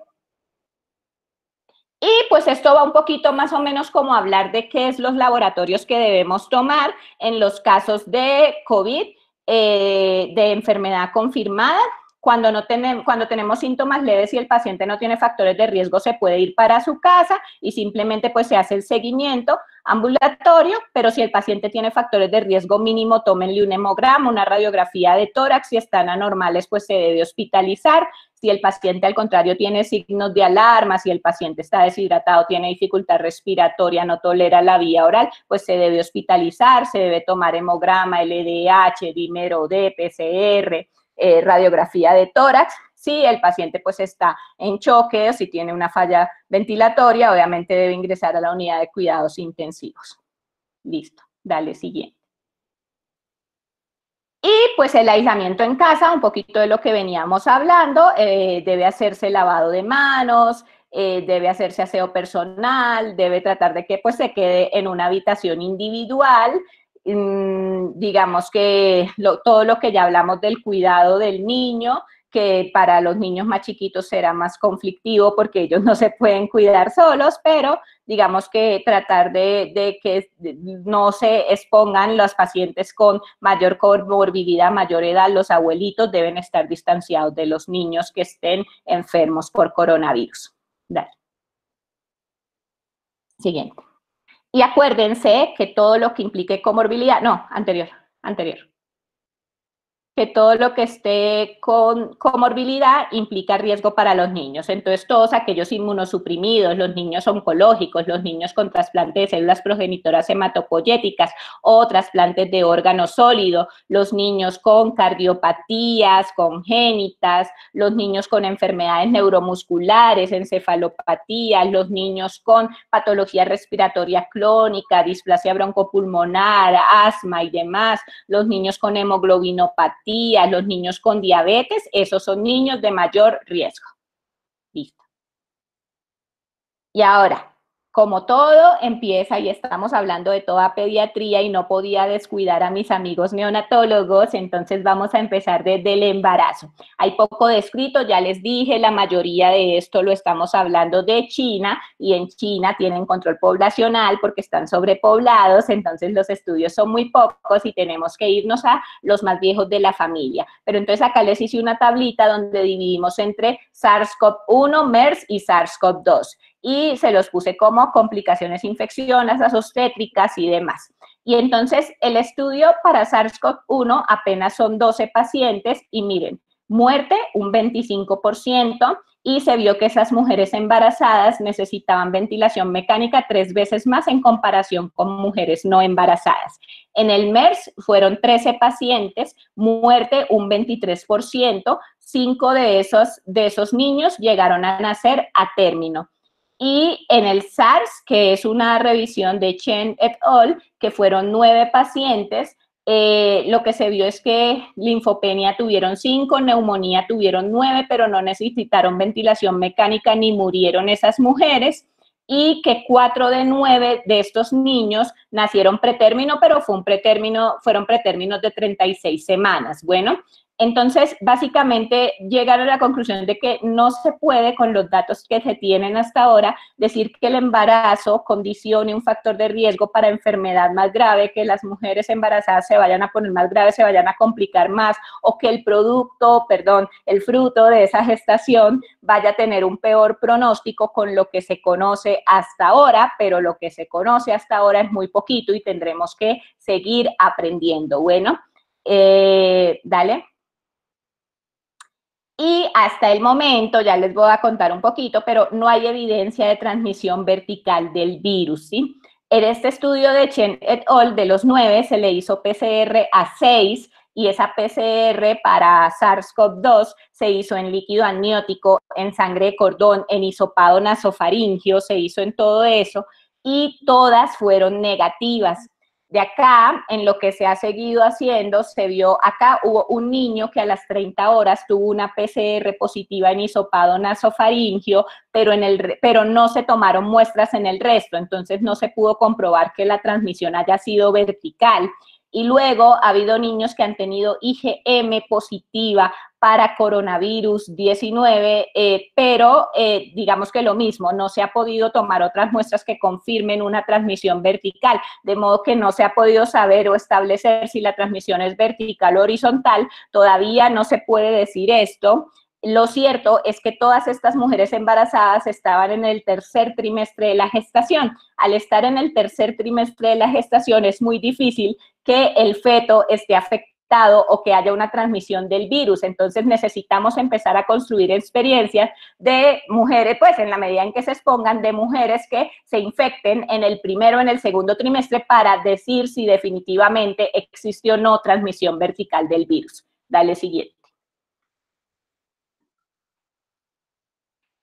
S2: Y pues esto va un poquito más o menos como hablar de qué es los laboratorios que debemos tomar en los casos de COVID, de enfermedad confirmada. Cuando tenemos síntomas leves y el paciente no tiene factores de riesgo, se puede ir para su casa y simplemente pues se hace el seguimiento ambulatorio, pero si el paciente tiene factores de riesgo mínimo, tómenle un hemograma, una radiografía de tórax, si están anormales, pues se debe hospitalizar. Si el paciente, al contrario, tiene signos de alarma, si el paciente está deshidratado, tiene dificultad respiratoria, no tolera la vía oral, pues se debe hospitalizar, se debe tomar hemograma, LDH, dímero D, PCR, radiografía de tórax. Si el paciente pues está en choque o si tiene una falla ventilatoria, obviamente debe ingresar a la unidad de cuidados intensivos. Listo, dale siguiente. Y pues el aislamiento en casa, un poquito de lo que veníamos hablando, debe hacerse lavado de manos, debe hacerse aseo personal, debe tratar de que pues se quede en una habitación individual. Digamos que todo lo que ya hablamos del cuidado del niño, que para los niños más chiquitos será más conflictivo porque ellos no se pueden cuidar solos, pero digamos que tratar de que no se expongan los pacientes con mayor comorbilidad, mayor edad, los abuelitos deben estar distanciados de los niños que estén enfermos por coronavirus. Dale. Siguiente. Y acuérdense que todo lo que implique comorbilidad, no, anterior, que todo lo que esté con comorbilidad implica riesgo para los niños. Entonces, todos aquellos inmunosuprimidos, los niños oncológicos, los niños con trasplante de células progenitoras hematopoyéticas o trasplantes de órgano sólido, los niños con cardiopatías congénitas, los niños con enfermedades neuromusculares, encefalopatías, los niños con patología respiratoria crónica, displasia broncopulmonar, asma y demás, los niños con hemoglobinopatía, los niños con diabetes, esos son niños de mayor riesgo. Listo. Y ahora, como todo empieza y estamos hablando de toda pediatría y no podía descuidar a mis amigos neonatólogos, entonces vamos a empezar desde el embarazo. Hay poco descrito, ya les dije, la mayoría de esto lo estamos hablando de China y en China tienen control poblacional porque están sobrepoblados, entonces los estudios son muy pocos y tenemos que irnos a los más viejos de la familia. Pero entonces acá les hice una tablita donde dividimos entre SARS-CoV-1, MERS y SARS-CoV-2. Y se los puse como complicaciones infecciosas, obstétricas y demás. Y entonces el estudio para SARS-CoV-1 apenas son 12 pacientes y miren, muerte un 25% y se vio que esas mujeres embarazadas necesitaban ventilación mecánica 3 veces más en comparación con mujeres no embarazadas. En el MERS fueron 13 pacientes, muerte un 23%, 5 de esos niños llegaron a nacer a término. Y en el SARS, que es una revisión de Chen et al., que fueron 9 pacientes, lo que se vio es que linfopenia tuvieron 5, neumonía tuvieron 9, pero no necesitaron ventilación mecánica ni murieron esas mujeres, y que 4 de 9 de estos niños nacieron pretérmino, pero fueron pretérminos de 36 semanas. Bueno, entonces, básicamente, llegaron a la conclusión de que no se puede, con los datos que se tienen hasta ahora, decir que el embarazo condicione un factor de riesgo para enfermedad más grave, que las mujeres embarazadas se vayan a poner más graves, se vayan a complicar más, o que el fruto de esa gestación vaya a tener un peor pronóstico con lo que se conoce hasta ahora, pero lo que se conoce hasta ahora es muy poquito y tendremos que seguir aprendiendo. Bueno, dale. Y hasta el momento, ya les voy a contar un poquito, pero no hay evidencia de transmisión vertical del virus, ¿sí? En este estudio de Chen et al. De los 9 se le hizo PCR a 6 y esa PCR para SARS-CoV-2 se hizo en líquido amniótico, en sangre de cordón, en hisopado nasofaríngeo, se hizo en todo eso, y todas fueron negativas. De acá, en lo que se ha seguido haciendo, se vio, acá hubo un niño que a las 30 horas tuvo una PCR positiva en hisopado nasofaríngeo, pero no se tomaron muestras en el resto, entonces no se pudo comprobar que la transmisión haya sido vertical. Y luego ha habido niños que han tenido IgM positiva para coronavirus 19, pero digamos que lo mismo, no se ha podido tomar otras muestras que confirmen una transmisión vertical, de modo que no se ha podido saber o establecer si la transmisión es vertical o horizontal, todavía no se puede decir esto. Lo cierto es que todas estas mujeres embarazadas estaban en el tercer trimestre de la gestación. Al estar en el tercer trimestre de la gestación es muy difícil que el feto esté afectado o que haya una transmisión del virus. Entonces necesitamos empezar a construir experiencias de mujeres, pues en la medida en que se expongan, de mujeres que se infecten en el primero o en el segundo trimestre para decir si definitivamente existe o no transmisión vertical del virus. Dale siguiente.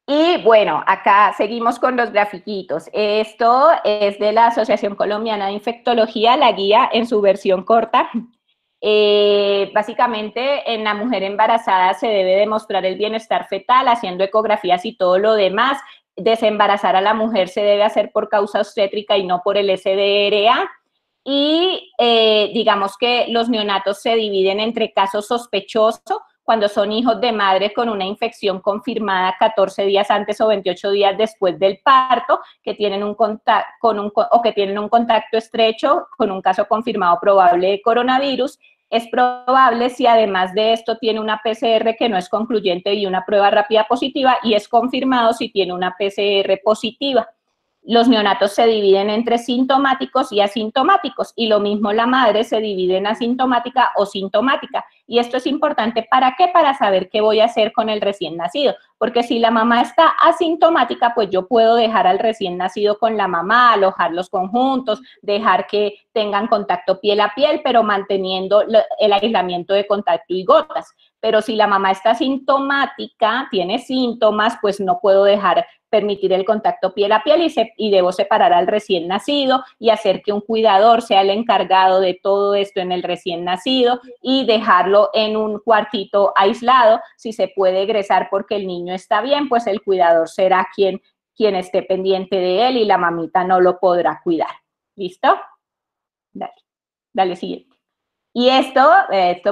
S2: Y bueno, acá seguimos con los grafiquitos. Esto es de la Asociación Colombiana de Infectología, la guía en su versión corta. Básicamente, en la mujer embarazada se debe demostrar el bienestar fetal, haciendo ecografías y todo lo demás. Desembarazar a la mujer se debe hacer por causa obstétrica y no por el SDRA. Y digamos que los neonatos se dividen entre casos sospechosos, cuando son hijos de madre con una infección confirmada 14 días antes o 28 días después del parto, que tienen un contacto estrecho con un caso confirmado probable de coronavirus. Es probable si además de esto tiene una PCR que no es concluyente y una prueba rápida positiva, y es confirmado si tiene una PCR positiva. Los neonatos se dividen entre sintomáticos y asintomáticos, y lo mismo la madre se divide en asintomática o sintomática. Y esto es importante, ¿para qué? Para saber qué voy a hacer con el recién nacido, porque si la mamá está asintomática, pues yo puedo dejar al recién nacido con la mamá, alojarlos conjuntos, dejar que tengan contacto piel a piel, pero manteniendo el aislamiento de contacto y gotas. Pero si la mamá está sintomática, tiene síntomas, pues no puedo permitir el contacto piel a piel, y debo separar al recién nacido y hacer que un cuidador sea el encargado de todo esto en el recién nacido y dejarlo en un cuartito aislado. Si se puede egresar porque el niño está bien, pues el cuidador será quien esté pendiente de él y la mamita no lo podrá cuidar. ¿Listo? Dale siguiente. Y esto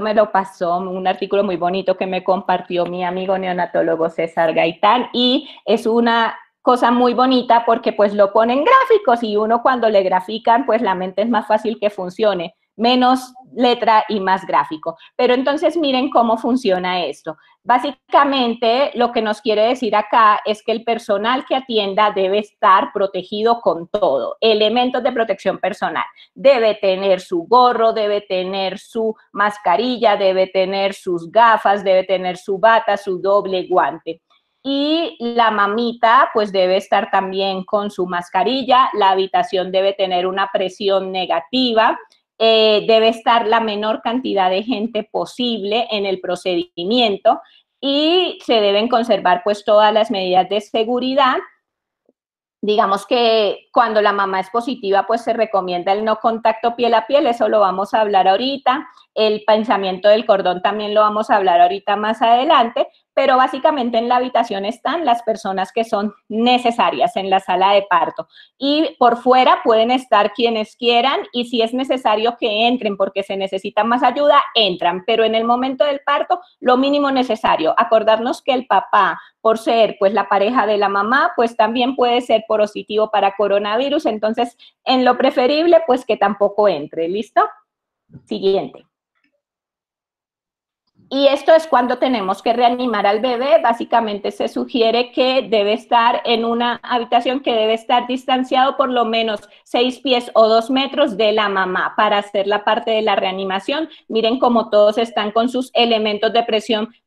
S2: me lo pasó un artículo muy bonito que me compartió mi amigo neonatólogo César Gaitán, y es una cosa muy bonita porque pues lo ponen gráficos, y uno cuando le grafican pues la mente es más fácil que funcione, menos letra y más gráfico. Pero entonces miren cómo funciona esto. Básicamente lo que nos quiere decir acá es que el personal que atienda debe estar protegido con todo, elementos de protección personal. Debe tener su gorro, debe tener su mascarilla, debe tener sus gafas, debe tener su bata, su doble guante. Y la mamita pues debe estar también con su mascarilla, la habitación debe tener una presión negativa, debe estar la menor cantidad de gente posible en el procedimiento, y se deben conservar pues todas las medidas de seguridad. Digamos que cuando la mamá es positiva, pues se recomienda el no contacto piel a piel, eso lo vamos a hablar ahorita. El pensamiento del cordón también lo vamos a hablar ahorita más adelante, pero básicamente en la habitación están las personas que son necesarias en la sala de parto, y por fuera pueden estar quienes quieran, y si es necesario que entren porque se necesita más ayuda, entran, pero en el momento del parto lo mínimo necesario. Acordarnos que el papá, por ser pues la pareja de la mamá, pues también puede ser positivo para coronavirus, entonces en lo preferible pues que tampoco entre. ¿Listo? Siguiente. Y esto es cuando tenemos que reanimar al bebé. Básicamente se sugiere que debe estar en una habitación que debe estar distanciado por lo menos 6 pies o 2 metros de la mamá para hacer la parte de la reanimación. Miren cómo todos están con sus elementos de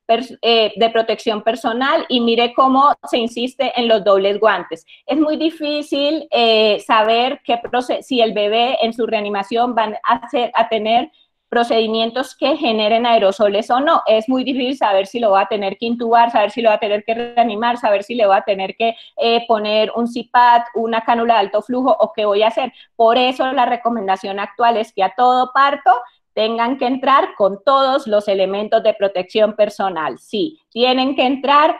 S2: de protección personal, y mire cómo se insiste en los dobles guantes. Es muy difícil saber si el bebé en su reanimación va a tener procedimientos que generen aerosoles o no. Es muy difícil saber si lo va a tener que intubar, saber si lo va a tener que reanimar, saber si le va a tener que poner un CPAP, una cánula de alto flujo o qué voy a hacer. Por eso la recomendación actual es que a todo parto tengan que entrar con todos los elementos de protección personal. Sí, tienen que entrar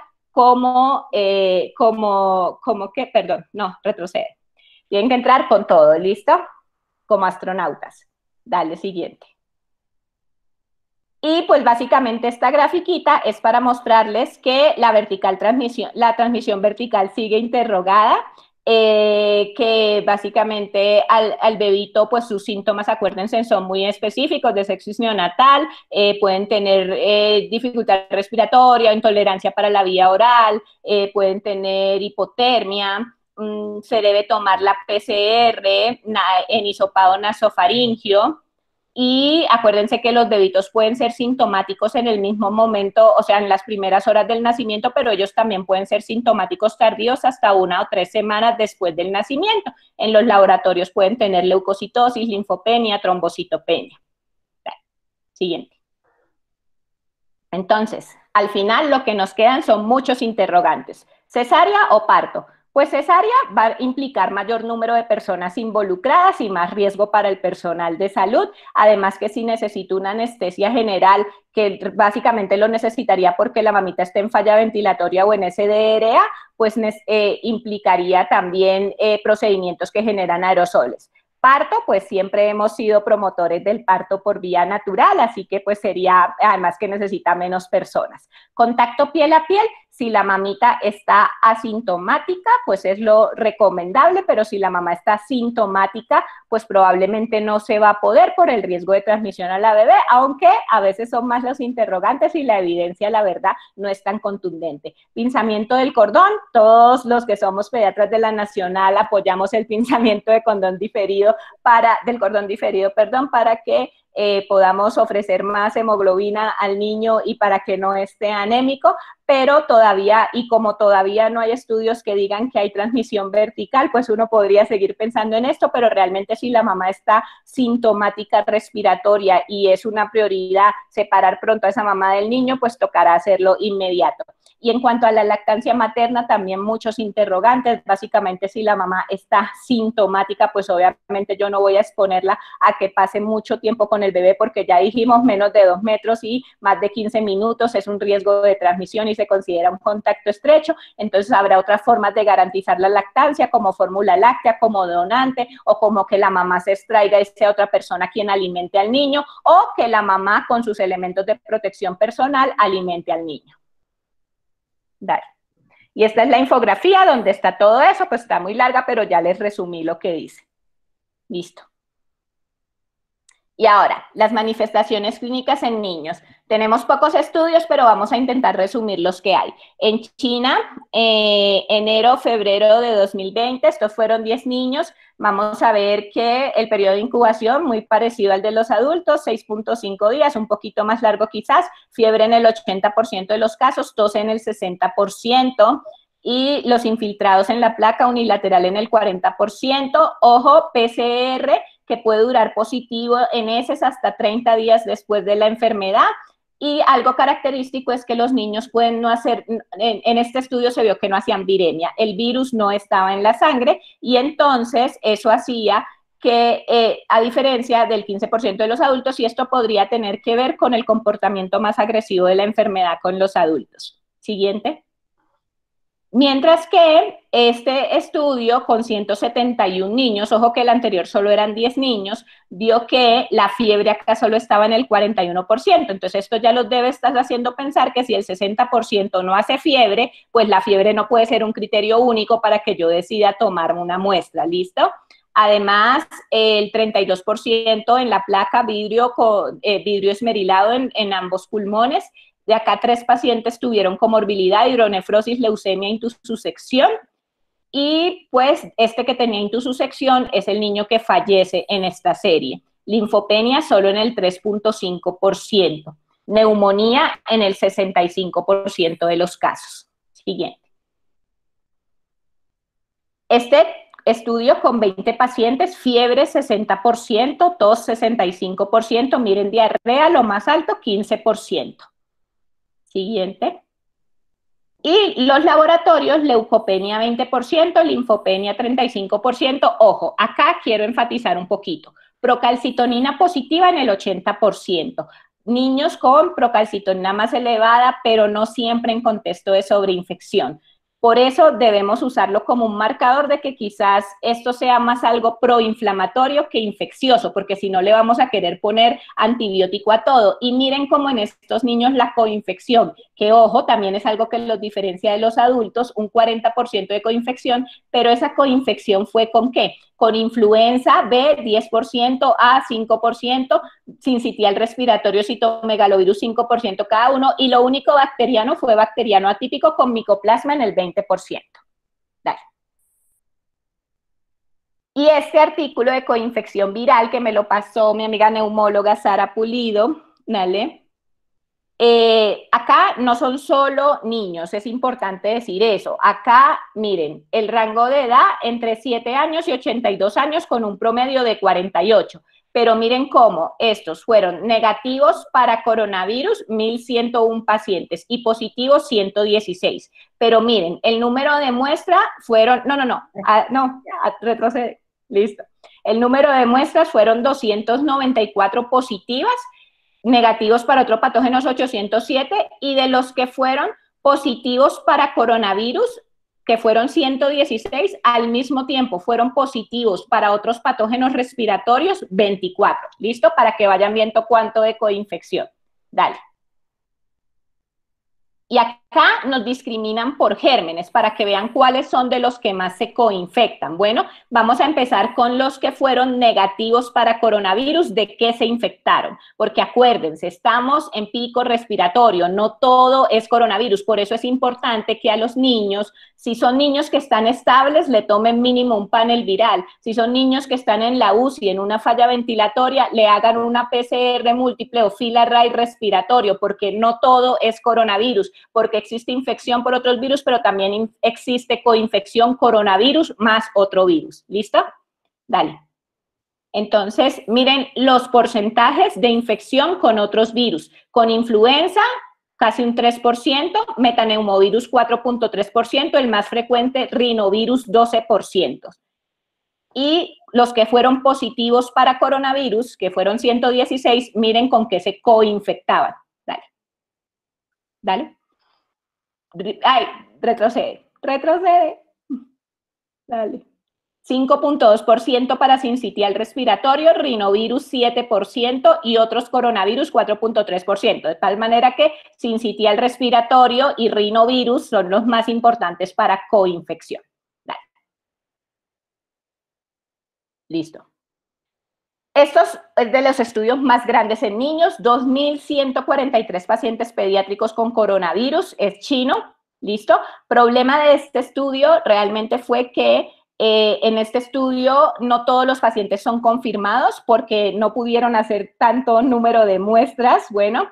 S2: retrocede. Tienen que entrar con todo, ¿listo? Como astronautas. Dale, siguiente. Y pues básicamente esta grafiquita es para mostrarles que la transmisión vertical sigue interrogada, que básicamente al bebito, pues sus síntomas, acuérdense, son muy específicos de sepsis neonatal, pueden tener dificultad respiratoria, intolerancia para la vía oral, pueden tener hipotermia, se debe tomar la PCR en hisopado nasofaringio. Y acuérdense que los bebitos pueden ser sintomáticos en el mismo momento, o sea, en las primeras horas del nacimiento, pero ellos también pueden ser sintomáticos tardíos hasta 1 o 3 semanas después del nacimiento. En los laboratorios pueden tener leucocitosis, linfopenia, trombocitopenia. Siguiente. Entonces, al final lo que nos quedan son muchos interrogantes. ¿Cesárea o parto? Pues cesárea va a implicar mayor número de personas involucradas y más riesgo para el personal de salud, además que si necesito una anestesia general, que básicamente lo necesitaría porque la mamita está en falla ventilatoria o en SDRA, pues implicaría también procedimientos que generan aerosoles. Parto, pues siempre hemos sido promotores del parto por vía natural, así que pues sería, además que necesita menos personas. Contacto piel a piel, si la mamita está asintomática, pues es lo recomendable, pero si la mamá está sintomática, pues probablemente no se va a poder por el riesgo de transmisión a la bebé, aunque a veces son más los interrogantes y la evidencia, la verdad, no es tan contundente. Pinzamiento del cordón, todos los que somos pediatras de la Nacional apoyamos el pinzamiento de cordón diferido del cordón diferido, para que podamos ofrecer más hemoglobina al niño y para que no esté anémico, pero todavía, y como todavía no hay estudios que digan que hay transmisión vertical, pues uno podría seguir pensando en esto, pero realmente si la mamá está sintomática respiratoria y es una prioridad separar pronto a esa mamá del niño, pues tocará hacerlo inmediato. Y en cuanto a la lactancia materna, también muchos interrogantes. Básicamente, si la mamá está sintomática, pues obviamente yo no voy a exponerla a que pase mucho tiempo con el bebé, porque ya dijimos menos de 2 metros y más de 15 minutos es un riesgo de transmisión y se considera un contacto estrecho. Entonces habrá otras formas de garantizar la lactancia, como fórmula láctea, como donante, o como que la mamá se extraiga y sea otra persona quien alimente al niño, o que la mamá con sus elementos de protección personal alimente al niño. Dale. Y esta es la infografía donde está todo eso, pues está muy larga, pero ya les resumí lo que dice. Listo. Y ahora, las manifestaciones clínicas en niños. Tenemos pocos estudios, pero vamos a intentar resumir los que hay. En China, enero, febrero de 2020, estos fueron 10 niños. Vamos a ver que el periodo de incubación, muy parecido al de los adultos, 6.5 días, un poquito más largo quizás, fiebre en el 80% de los casos, tos en el 60%, y los infiltrados en la placa unilateral en el 40%. Ojo, PCR, que puede durar positivo en heces hasta 30 días después de la enfermedad. Y algo característico es que los niños pueden no hacer, en este estudio se vio que no hacían viremia, el virus no estaba en la sangre y entonces eso hacía que, a diferencia del 15% de los adultos, y esto podría tener que ver con el comportamiento más agresivo de la enfermedad con los adultos. Siguiente. Mientras que este estudio con 171 niños, ojo que el anterior solo eran 10 niños, vio que la fiebre acá solo estaba en el 41%. Entonces esto ya los debe estar haciendo pensar que si el 60% no hace fiebre, pues la fiebre no puede ser un criterio único para que yo decida tomarme una muestra, ¿listo? Además, el 32% en la placa vidrio esmerilado en ambos pulmones. De acá 3 pacientes tuvieron comorbilidad, hidronefrosis, leucemia, intussusección. Y pues este que tenía intussusección es el niño que fallece en esta serie. Linfopenia solo en el 3.5%. Neumonía en el 65% de los casos. Siguiente. Este estudio con 20 pacientes, fiebre 60%, tos 65%, miren, diarrea lo más alto 15%. Siguiente. Y los laboratorios, leucopenia 20%, linfopenia 35%. Ojo, acá quiero enfatizar un poquito. Procalcitonina positiva en el 80%. Niños con procalcitonina más elevada, pero no siempre en contexto de sobreinfección. Por eso debemos usarlo como un marcador de que quizás esto sea más algo proinflamatorio que infeccioso, porque si no le vamos a querer poner antibiótico a todo. Y miren cómo en estos niños la coinfección, que ojo, también es algo que los diferencia de los adultos, un 40% de coinfección, pero esa coinfección fue ¿con qué? Con influenza B 10%, A 5%, sincitial respiratorio, citomegalovirus 5% cada uno, y lo único bacteriano fue bacteriano atípico con micoplasma en el 20%. Dale. Y este artículo de coinfección viral que me lo pasó mi amiga neumóloga Sara Pulido, ¿vale? Acá no son solo niños, es importante decir eso. Acá, miren, el rango de edad entre 7 años y 82 años con un promedio de 48. Pero miren cómo estos fueron negativos para coronavirus, 1.101 pacientes, y positivos, 116. Pero miren, el número de muestras fueron, retrocede, listo. El número de muestras fueron 294 positivas, negativos para otros patógenos 807, y de los que fueron positivos para coronavirus, que fueron 116, al mismo tiempo fueron positivos para otros patógenos respiratorios 24. ¿Listo? Para que vayan viendo cuánto de coinfección. Dale. Y acá nos discriminan por gérmenes para que vean cuáles son de los que más se coinfectan. Bueno, vamos a empezar con los que fueron negativos para coronavirus. ¿De qué se infectaron? Porque acuérdense, estamos en pico respiratorio, no todo es coronavirus. Por eso es importante que a los niños, si son niños que están estables, le tomen mínimo un panel viral. Si son niños que están en la UCI, en una falla ventilatoria, le hagan una PCR múltiple o fila-array respiratorio, porque no todo es coronavirus, porque existe infección por otros virus, pero también existe coinfección coronavirus más otro virus. ¿Listo? Dale. Entonces, miren los porcentajes de infección con otros virus. Con influenza, casi un 3%, metaneumovirus 4.3%, el más frecuente, rinovirus 12%. Y los que fueron positivos para coronavirus, que fueron 116, miren con qué se coinfectaban. Dale. Dale. Ay, retrocede. Dale. 5.2% para sincitial respiratorio, rinovirus 7% y otros coronavirus 4.3%. De tal manera que sincitial respiratorio y rinovirus son los más importantes para coinfección. Dale. Listo. Estos es de los estudios más grandes en niños, 2.143 pacientes pediátricos con coronavirus, es chino, ¿listo? Problema de este estudio realmente fue que en este estudio no todos los pacientes son confirmados porque no pudieron hacer tanto número de muestras, bueno,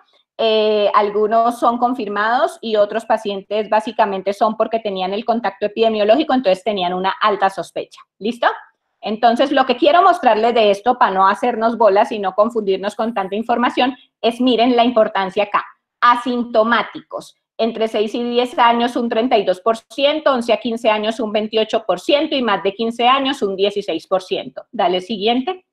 S2: algunos son confirmados y otros pacientes básicamente son porque tenían el contacto epidemiológico, entonces tenían una alta sospecha, ¿listo? Entonces, lo que quiero mostrarles de esto, para no hacernos bolas y no confundirnos con tanta información, es miren la importancia acá. Asintomáticos, entre 6 y 10 años un 32%, 11 a 15 años un 28% y más de 15 años un 16%. Dale siguiente.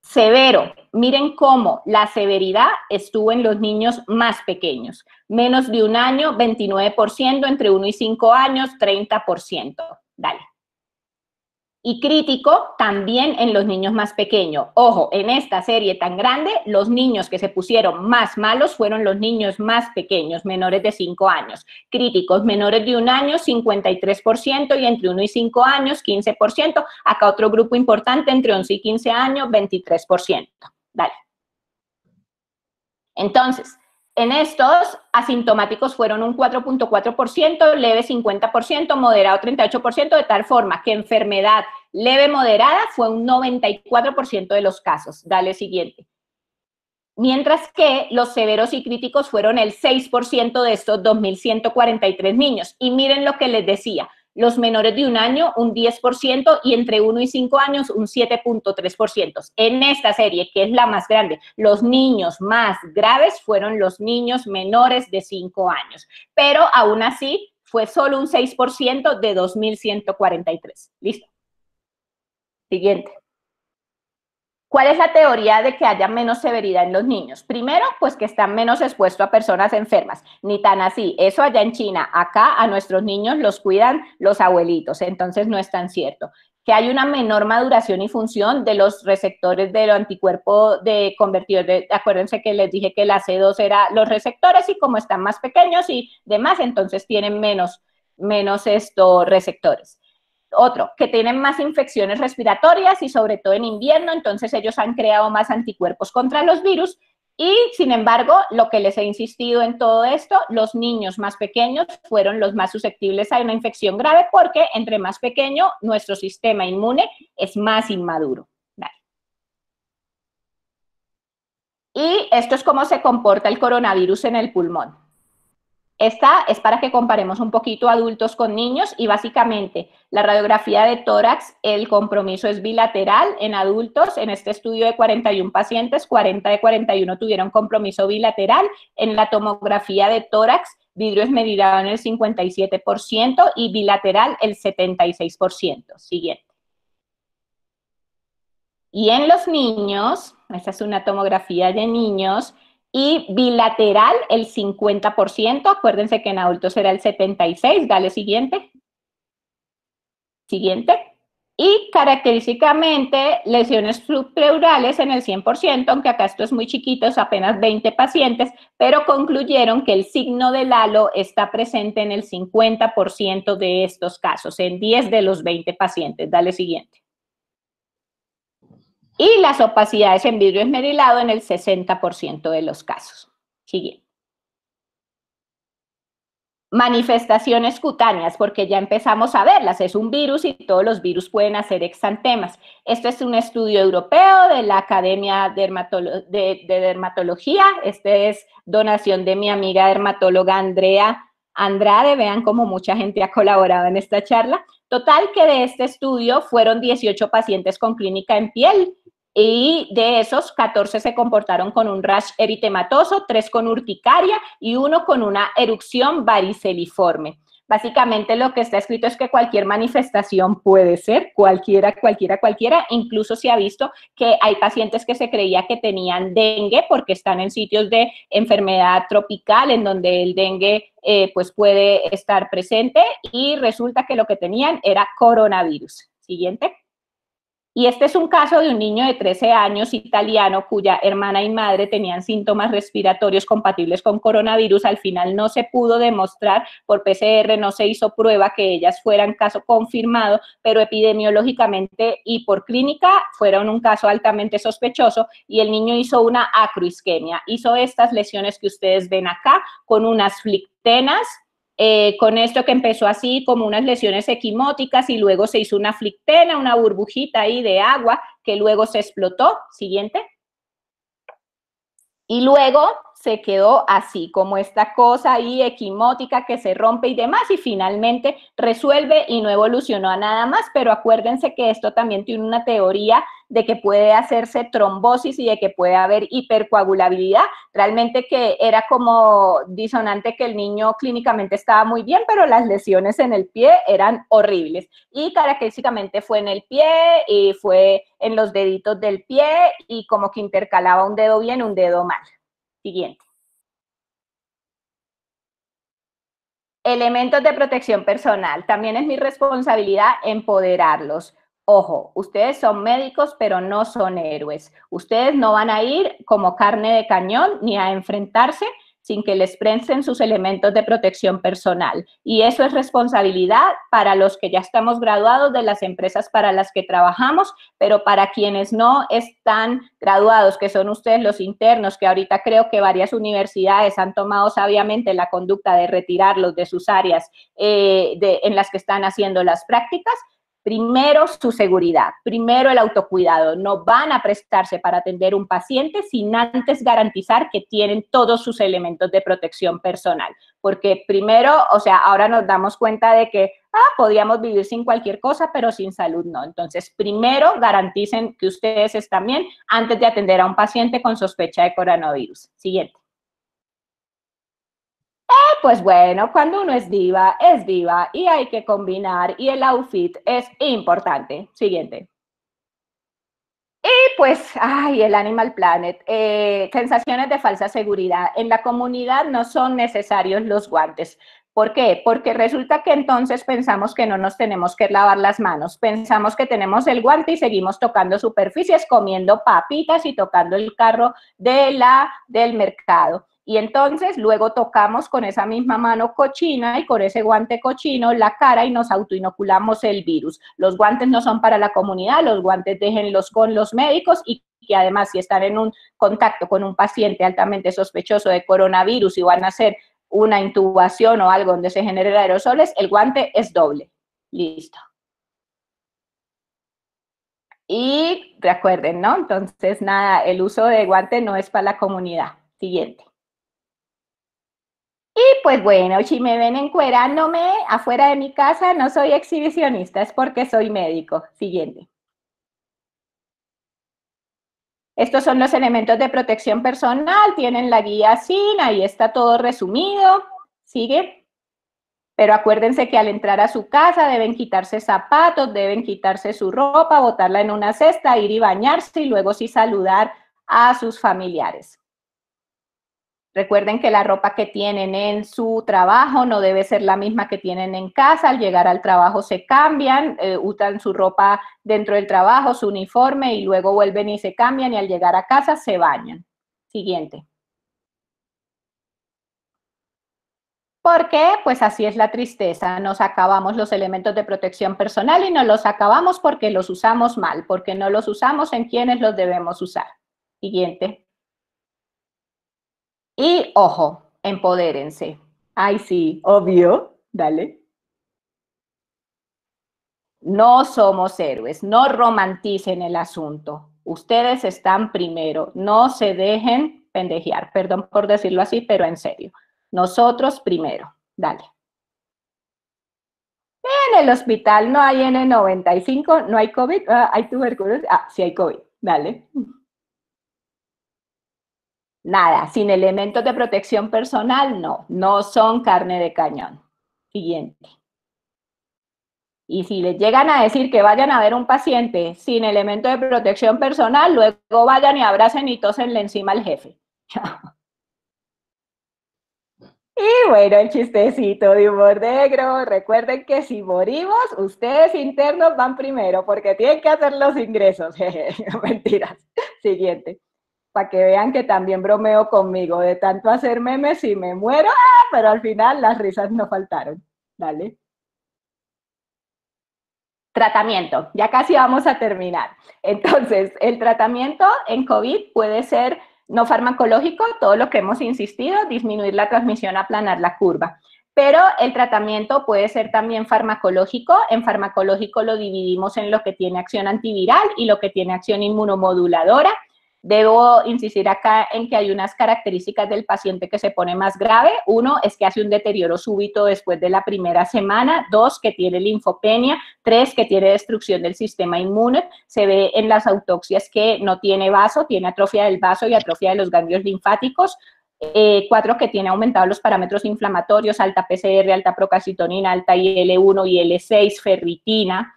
S2: Severo, miren cómo la severidad estuvo en los niños más pequeños. Menos de un año, 29%, entre 1 y 5 años, 30%. Dale. Y crítico también en los niños más pequeños. Ojo, en esta serie tan grande, los niños que se pusieron más malos fueron los niños más pequeños, menores de 5 años. Críticos, menores de un año, 53%, y entre 1 y 5 años, 15%. Acá otro grupo importante, entre 11 y 15 años, 23%. Dale. Entonces, en estos, asintomáticos fueron un 4.4%, leve 50%, moderado 38%, de tal forma que enfermedad leve moderada fue un 94% de los casos. Dale siguiente. Mientras que los severos y críticos fueron el 6% de estos 2.143 niños. Y miren lo que les decía, los menores de 1 año un 10% y entre 1 y 5 años un 7.3%. En esta serie, que es la más grande, los niños más graves fueron los niños menores de 5 años, pero aún así fue solo un 6% de 2.143. ¿Listo? Siguiente. ¿Cuál es la teoría de que haya menos severidad en los niños? Primero, pues que están menos expuestos a personas enfermas, ni tan así. Eso allá en China. Acá a nuestros niños los cuidan los abuelitos, entonces no es tan cierto. Que hay una menor maduración y función de los receptores del anticuerpo de convertidor. Acuérdense que les dije que la C2 era los receptores y como están más pequeños y demás, entonces tienen menos estos receptores. Otro, que tienen más infecciones respiratorias y sobre todo en invierno, entonces ellos han creado más anticuerpos contra los virus y, sin embargo, lo que les he insistido en todo esto, los niños más pequeños fueron los más susceptibles a una infección grave porque entre más pequeño, nuestro sistema inmune es más inmaduro. Vale. Y esto es cómo se comporta el coronavirus en el pulmón. Esta es para que comparemos un poquito adultos con niños y básicamente la radiografía de tórax, el compromiso es bilateral en adultos. En este estudio de 41 pacientes, 40 de 41 tuvieron compromiso bilateral. En la tomografía de tórax, vidrio esmerilado en el 57% y bilateral el 76%. Siguiente. Y en los niños, esta es una tomografía de niños, y bilateral el 50%, acuérdense que en adultos era el 76%, dale siguiente. Siguiente. Y característicamente lesiones subpleurales en el 100%, aunque acá esto es muy chiquito, es apenas 20 pacientes, pero concluyeron que el signo del halo está presente en el 50% de estos casos, en 10 de los 20 pacientes. Dale siguiente. Y las opacidades en vidrio esmerilado en el 60% de los casos. Siguiente. Manifestaciones cutáneas, porque ya empezamos a verlas, es un virus y todos los virus pueden hacer exantemas. Este es un estudio europeo de la Academia de Dermatología, este es donación de mi amiga dermatóloga Andrea Andrade, vean cómo mucha gente ha colaborado en esta charla. Total que de este estudio fueron 18 pacientes con clínica en piel, y de esos 14 se comportaron con un rash eritematoso, 3 con urticaria y 1 con una erupción variceliforme. Básicamente lo que está escrito es que cualquier manifestación puede ser, cualquiera, incluso se ha visto que hay pacientes que se creía que tenían dengue porque están en sitios de enfermedad tropical en donde el dengue pues puede estar presente y resulta que lo que tenían era coronavirus. Siguiente. Y este es un caso de un niño de 13 años italiano cuya hermana y madre tenían síntomas respiratorios compatibles con coronavirus. Al final no se pudo demostrar por PCR, no se hizo prueba que ellas fueran caso confirmado, pero epidemiológicamente y por clínica fueron un caso altamente sospechoso y el niño hizo una acroisquemia. Hizo estas lesiones que ustedes ven acá con unas flictenas, con esto que empezó así como unas lesiones equimóticas y luego se hizo una flictena, una burbujita ahí de agua que luego se explotó. Siguiente. Y luego se quedó así, como esta cosa ahí equimótica que se rompe y demás, y finalmente resuelve y no evolucionó a nada más, pero acuérdense que esto también tiene una teoría de que puede hacerse trombosis y de que puede haber hipercoagulabilidad, realmente que era como disonante que el niño clínicamente estaba muy bien, pero las lesiones en el pie eran horribles, y característicamente fue en el pie y fue en los deditos del pie y como que intercalaba un dedo bien, un dedo mal. Siguiente. Elementos de protección personal. También es mi responsabilidad empoderarlos. Ojo, ustedes son médicos, pero no son héroes. Ustedes no van a ir como carne de cañón ni a enfrentarse sin que les presten sus elementos de protección personal. Y eso es responsabilidad para los que ya estamos graduados de las empresas para las que trabajamos, pero para quienes no están graduados, que son ustedes los internos, que ahorita creo que varias universidades han tomado sabiamente la conducta de retirarlos de sus áreas en las que están haciendo las prácticas, Primero su seguridad, primero el autocuidado. No van a prestarse para atender un paciente sin antes garantizar que tienen todos sus elementos de protección personal. Porque primero, o sea, ahora nos damos cuenta de que podíamos vivir sin cualquier cosa, pero sin salud no. Entonces, primero garanticen que ustedes están bien antes de atender a un paciente con sospecha de coronavirus. Siguiente. Pues bueno, cuando uno es diva y hay que combinar y el outfit es importante. Siguiente. Y pues, el Animal Planet, sensaciones de falsa seguridad. En la comunidad no son necesarios los guantes. ¿Por qué? Porque resulta que entonces pensamos que no nos tenemos que lavar las manos. Pensamos que tenemos el guante y seguimos tocando superficies, comiendo papitas y tocando el carro del mercado. Y entonces luego tocamos con esa misma mano cochina y con ese guante cochino la cara y nos autoinoculamos el virus. Los guantes no son para la comunidad, los guantes déjenlos con los médicos y que además si están en un contacto con un paciente altamente sospechoso de coronavirus y van a hacer una intubación o algo donde se generen aerosoles, el guante es doble. Listo. Y recuerden, ¿no? Entonces, nada, el uso de guante no es para la comunidad. Siguiente. Y pues bueno, si me ven encuerándome afuera de mi casa, no soy exhibicionista, es porque soy médico. Siguiente. Estos son los elementos de protección personal, tienen la guía SIN, ahí está todo resumido. Sigue. Pero acuérdense que al entrar a su casa deben quitarse zapatos, deben quitarse su ropa, botarla en una cesta, ir y bañarse y luego sí saludar a sus familiares. Recuerden que la ropa que tienen en su trabajo no debe ser la misma que tienen en casa. Al llegar al trabajo se cambian, usan su ropa dentro del trabajo, su uniforme, y luego vuelven y se cambian, y al llegar a casa se bañan. Siguiente. ¿Por qué? Pues así es la tristeza. Nos acabamos los elementos de protección personal y nos los acabamos porque los usamos mal, porque no los usamos en quienes los debemos usar. Siguiente. Y ojo, empodérense. Ay, sí, obvio, dale. No somos héroes, no romanticen el asunto. Ustedes están primero, no se dejen pendejear, perdón por decirlo así, pero en serio. Nosotros primero, dale. En el hospital no hay N95, no hay COVID, hay tuberculosis, sí hay COVID, dale. Nada, sin elementos de protección personal, no son carne de cañón. Siguiente. Y si les llegan a decir que vayan a ver un paciente sin elemento de protección personal, luego vayan y abracen y tósenle encima al jefe. Y bueno, el chistecito de humor negro. Recuerden que si morimos, ustedes internos van primero porque tienen que hacer los ingresos. Mentiras. Siguiente. Para que vean que también bromeo conmigo. De tanto hacer memes, si me muero, pero al final las risas no faltaron. Dale. Tratamiento, ya casi vamos a terminar. Entonces, el tratamiento en COVID puede ser no farmacológico, todo lo que hemos insistido, disminuir la transmisión, aplanar la curva. Pero el tratamiento puede ser también farmacológico. En farmacológico lo dividimos en lo que tiene acción antiviral y lo que tiene acción inmunomoduladora. Debo insistir acá en que hay unas características del paciente que se pone más grave. Uno es que hace un deterioro súbito después de la primera semana. Dos, que tiene linfopenia. Tres, que tiene destrucción del sistema inmune. Se ve en las autopsias que no tiene vaso, tiene atrofia del vaso y atrofia de los ganglios linfáticos. Cuatro, que tiene aumentados los parámetros inflamatorios, alta PCR, alta procalcitonina, alta IL-1 y IL-6, ferritina,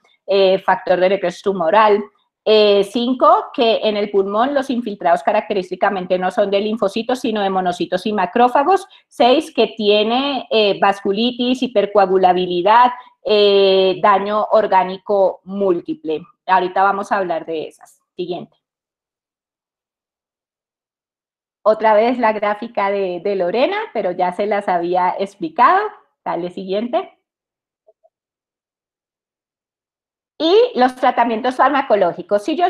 S2: factor de necrosis tumoral. 5, que en el pulmón los infiltrados característicamente no son de linfocitos, sino de monocitos y macrófagos. 6, que tiene vasculitis, hipercoagulabilidad, daño orgánico múltiple. Ahorita vamos a hablar de esas. Siguiente. Otra vez la gráfica de Lorena, pero ya se las había explicado. Dale, siguiente. Y los tratamientos farmacológicos. Si yo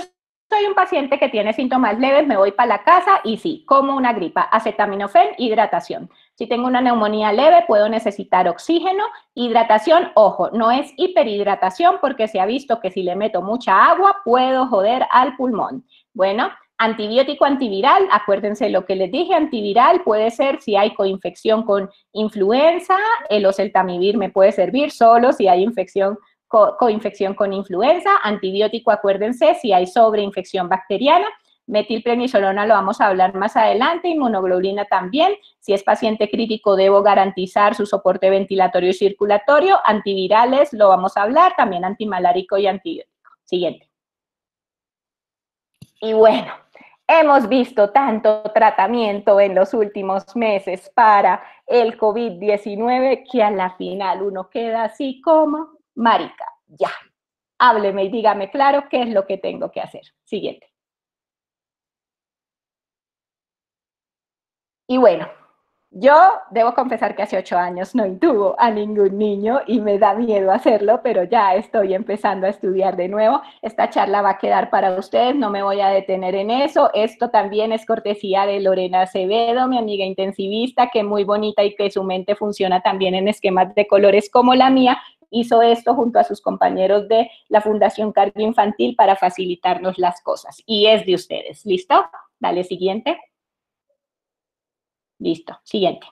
S2: soy un paciente que tiene síntomas leves, me voy para la casa y sí, como una gripa, acetaminofén, hidratación. Si tengo una neumonía leve, puedo necesitar oxígeno, hidratación, ojo, no es hiperhidratación porque se ha visto que si le meto mucha agua, puedo joder al pulmón. Bueno, antibiótico antiviral, acuérdense lo que les dije, antiviral puede ser si hay coinfección con influenza, el oseltamivir me puede servir solo si hay infección coinfección con influenza, antibiótico, acuérdense, si hay sobreinfección bacteriana, metilprednisolona lo vamos a hablar más adelante, inmunoglobulina también, si es paciente crítico debo garantizar su soporte ventilatorio y circulatorio, antivirales lo vamos a hablar, también antimalárico y antibiótico. Siguiente. Y bueno, hemos visto tanto tratamiento en los últimos meses para el COVID-19 que a la final uno queda así como, marica, ya, hábleme y dígame claro qué es lo que tengo que hacer. Siguiente. Y bueno, yo debo confesar que hace 8 años no intubo a ningún niño y me da miedo hacerlo, pero ya estoy empezando a estudiar de nuevo. Esta charla va a quedar para ustedes, no me voy a detener en eso. Esto también es cortesía de Lorena Acevedo, mi amiga intensivista, que es muy bonita y que su mente funciona también en esquemas de colores como la mía. Hizo esto junto a sus compañeros de la Fundación Cardio Infantil para facilitarnos las cosas. Y es de ustedes. ¿Listo? Dale, siguiente. Listo, siguiente.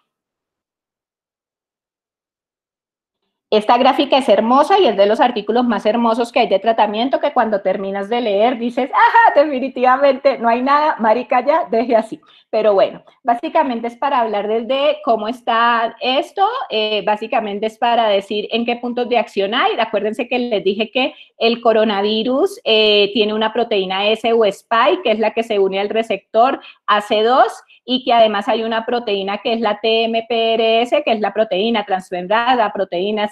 S2: Esta gráfica es hermosa y es de los artículos más hermosos que hay de tratamiento que cuando terminas de leer dices, ajá, definitivamente no hay nada, marica ya, deje así. Pero bueno, básicamente es para hablar desde cómo está esto, básicamente es para decir en qué puntos de acción hay. Acuérdense que les dije que el coronavirus tiene una proteína S o spike, que es la que se une al receptor AC2, y que además hay una proteína que es la TMPRS, que es la proteína transmembrana, proteína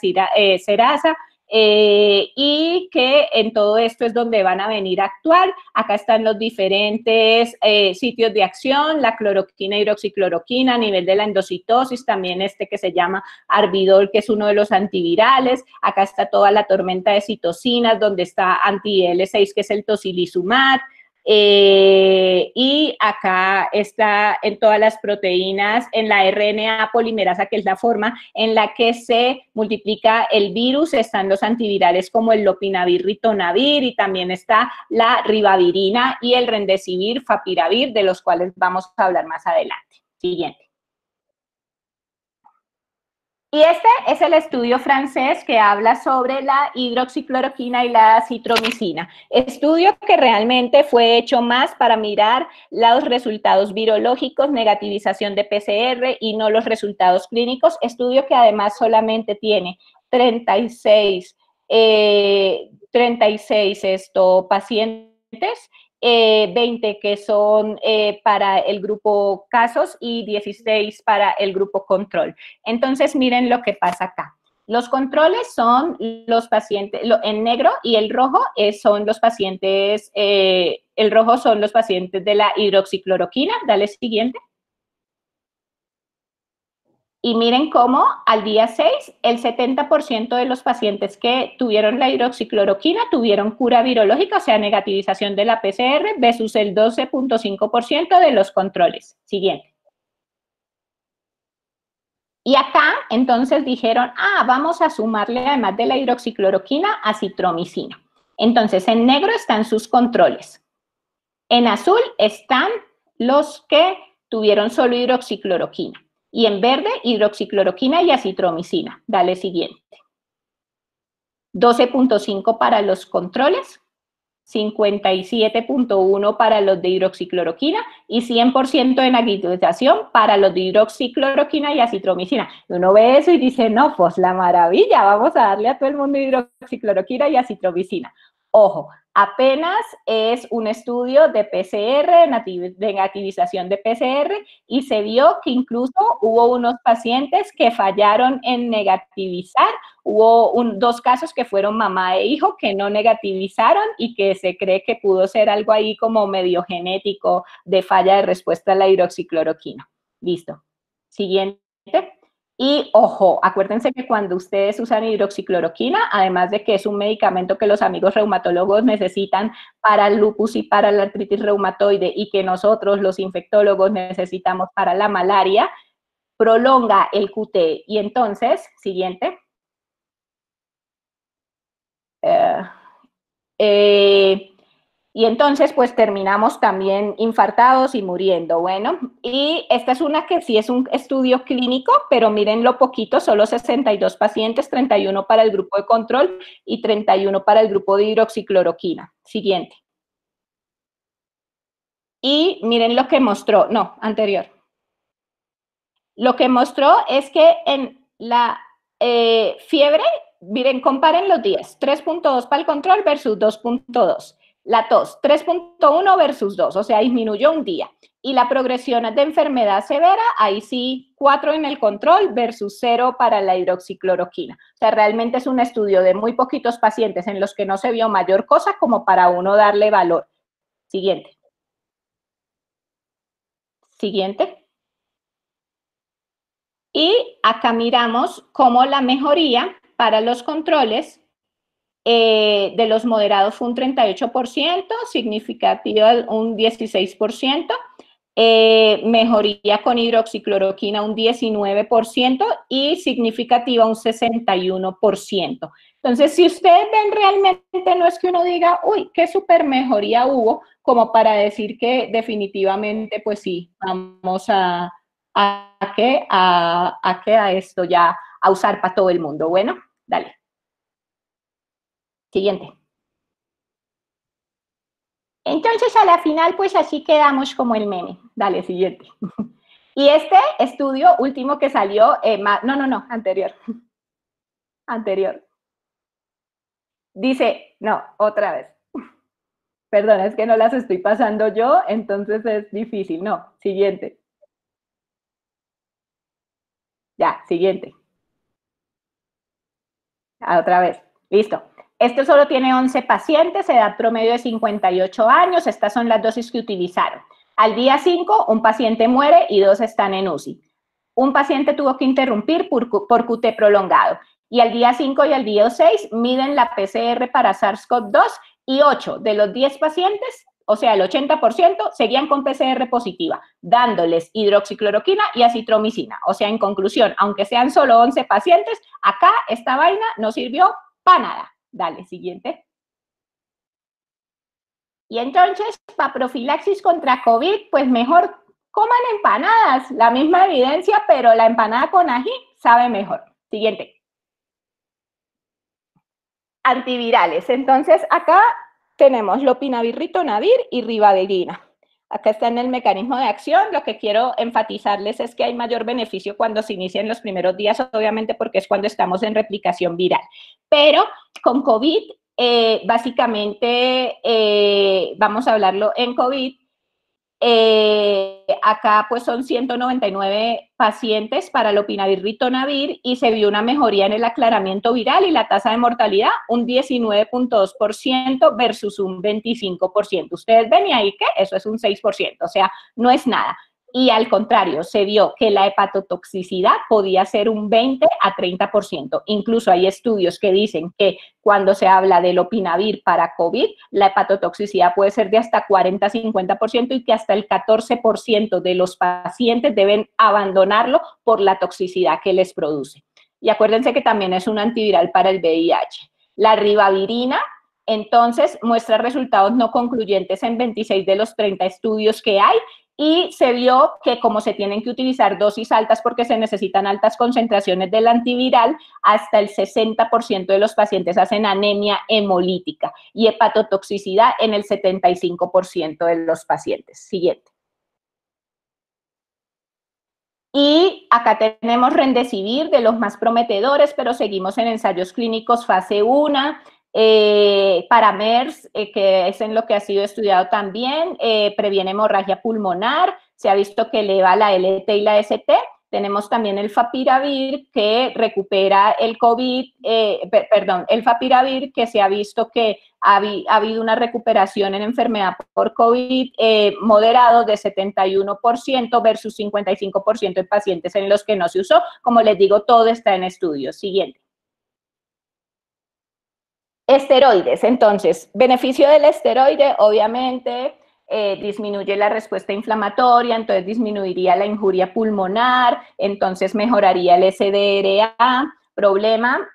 S2: serasa, y que en todo esto es donde van a venir a actuar. Acá están los diferentes sitios de acción, la cloroquina, hidroxicloroquina a nivel de la endocitosis, también este que se llama Arbidol, que es uno de los antivirales. Acá está toda la tormenta de citocinas, donde está anti-L6, que es el tocilizumab. Y acá está en todas las proteínas, en la RNA polimerasa, que es la forma en la que se multiplica el virus, están los antivirales como el lopinavir, ritonavir, y también está la ribavirina y el remdesivir, favipiravir, de los cuales vamos a hablar más adelante. Siguiente. Y este es el estudio francés que habla sobre la hidroxicloroquina y la citromicina. Estudio que realmente fue hecho más para mirar los resultados virológicos, negativización de PCR y no los resultados clínicos. Estudio que además solamente tiene 36 pacientes. 20 que son para el grupo casos y 16 para el grupo control. Entonces, miren lo que pasa acá. Los controles son los pacientes, en negro, y el rojo son los pacientes, el rojo son los pacientes de la hidroxicloroquina. Dale siguiente. Y miren cómo al día 6, el 70% de los pacientes que tuvieron la hidroxicloroquina tuvieron cura virológica, o sea, negativización de la PCR, versus el 12.5% de los controles. Siguiente. Y acá, entonces, dijeron, vamos a sumarle, además de la hidroxicloroquina, acitromicina. Entonces, en negro están sus controles. En azul están los que tuvieron solo hidroxicloroquina. Y en verde, hidroxicloroquina y acitromicina. Dale siguiente. 12.5 para los controles, 57.1 para los de hidroxicloroquina y 100% de negativización para los de hidroxicloroquina y acitromicina. Uno ve eso y dice, no, pues la maravilla, vamos a darle a todo el mundo hidroxicloroquina y acitromicina. Ojo, apenas es un estudio de PCR, de negativización de PCR, y se vio que incluso hubo unos pacientes que fallaron en negativizar. Hubo 2 casos que fueron mamá e hijo que no negativizaron y que se cree que pudo ser algo ahí como medio genético de falla de respuesta a la hidroxicloroquina. Listo. Siguiente. Y ojo, acuérdense que cuando ustedes usan hidroxicloroquina, además de que es un medicamento que los amigos reumatólogos necesitan para el lupus y para la artritis reumatoide y que nosotros los infectólogos necesitamos para la malaria, prolonga el QT. Y entonces, siguiente. Y entonces, pues terminamos también infartados y muriendo. Bueno, y esta es una que sí es un estudio clínico, pero miren lo poquito, solo 62 pacientes, 31 para el grupo de control y 31 para el grupo de hidroxicloroquina. Siguiente. Y miren lo que mostró, no, anterior. Lo que mostró es que en la fiebre, miren, comparen los días, 3.2 para el control versus 2.2. La tos, 3.1 versus 2, o sea, disminuyó un día. Y la progresión de enfermedad severa, ahí sí, 4 en el control versus 0 para la hidroxicloroquina. O sea, realmente es un estudio de muy poquitos pacientes en los que no se vio mayor cosa como para uno darle valor. Siguiente. Siguiente. Y acá miramos cómo la mejoría para los controles de los moderados fue un 38%, significativa un 16%, mejoría con hidroxicloroquina un 19% y significativa un 61%. Entonces, si ustedes ven, realmente no es que uno diga, uy, qué super mejoría hubo, como para decir que definitivamente, pues sí, vamos a esto ya, a usar para todo el mundo. Bueno, dale. Siguiente. Entonces, a la final, pues así quedamos como el meme. Dale, siguiente. Y este estudio último que salió, no, anterior. Anterior. Dice, no, otra vez. Perdón, es que no las estoy pasando yo, entonces es difícil. No, siguiente. Ya, siguiente. Otra vez. Listo. Esto solo tiene 11 pacientes, edad promedio de 58 años. Estas son las dosis que utilizaron. Al día 5, un paciente muere y 2 están en UCI. Un paciente tuvo que interrumpir por QT prolongado. Y al día 5 y al día 6 miden la PCR para SARS-CoV-2 y 8 de los 10 pacientes, o sea, el 80%, seguían con PCR positiva, dándoles hidroxicloroquina y acitromicina. O sea, en conclusión, aunque sean solo 11 pacientes, acá esta vaina no sirvió para nada. Dale, siguiente. Y entonces, para profilaxis contra COVID, pues mejor coman empanadas. La misma evidencia, pero la empanada con ají sabe mejor. Siguiente. Antivirales. Entonces, acá tenemos lopinavir, ritonavir y ribavirin. Acá está en el mecanismo de acción. Lo que quiero enfatizarles es que hay mayor beneficio cuando se inicia en los primeros días, obviamente porque es cuando estamos en replicación viral. Pero con COVID, básicamente, vamos a hablarlo en COVID, acá pues son 199 pacientes para lopinavir, ritonavir y se vio una mejoría en el aclaramiento viral y la tasa de mortalidad un 19.2% versus un 25%. Ustedes ven y ahí que eso es un 6%, o sea, no es nada. Y al contrario, se vio que la hepatotoxicidad podía ser un 20 a 30%. Incluso hay estudios que dicen que cuando se habla del lopinavir para COVID, la hepatotoxicidad puede ser de hasta 40 a 50% y que hasta el 14% de los pacientes deben abandonarlo por la toxicidad que les produce. Y acuérdense que también es un antiviral para el VIH. La ribavirina, entonces, muestra resultados no concluyentes en 26 de los 30 estudios que hay y se vio que como se tienen que utilizar dosis altas porque se necesitan altas concentraciones del antiviral, hasta el 60% de los pacientes hacen anemia hemolítica y hepatotoxicidad en el 75% de los pacientes. Siguiente. Y acá tenemos Remdesivir, de los más prometedores, pero seguimos en ensayos clínicos fase 1. Para MERS, que es en lo que ha sido estudiado también, previene hemorragia pulmonar, se ha visto que eleva la LT y la ST, Tenemos también el fapiravir que recupera el COVID, el fapiravir que se ha visto que ha habido una recuperación en enfermedad por COVID moderado de 71% versus 55% en pacientes en los que no se usó. Como les digo, todo está en estudios. Siguiente. Esteroides. Entonces, beneficio del esteroide, obviamente, disminuye la respuesta inflamatoria, entonces disminuiría la injuria pulmonar, entonces mejoraría el SDRA. Problema,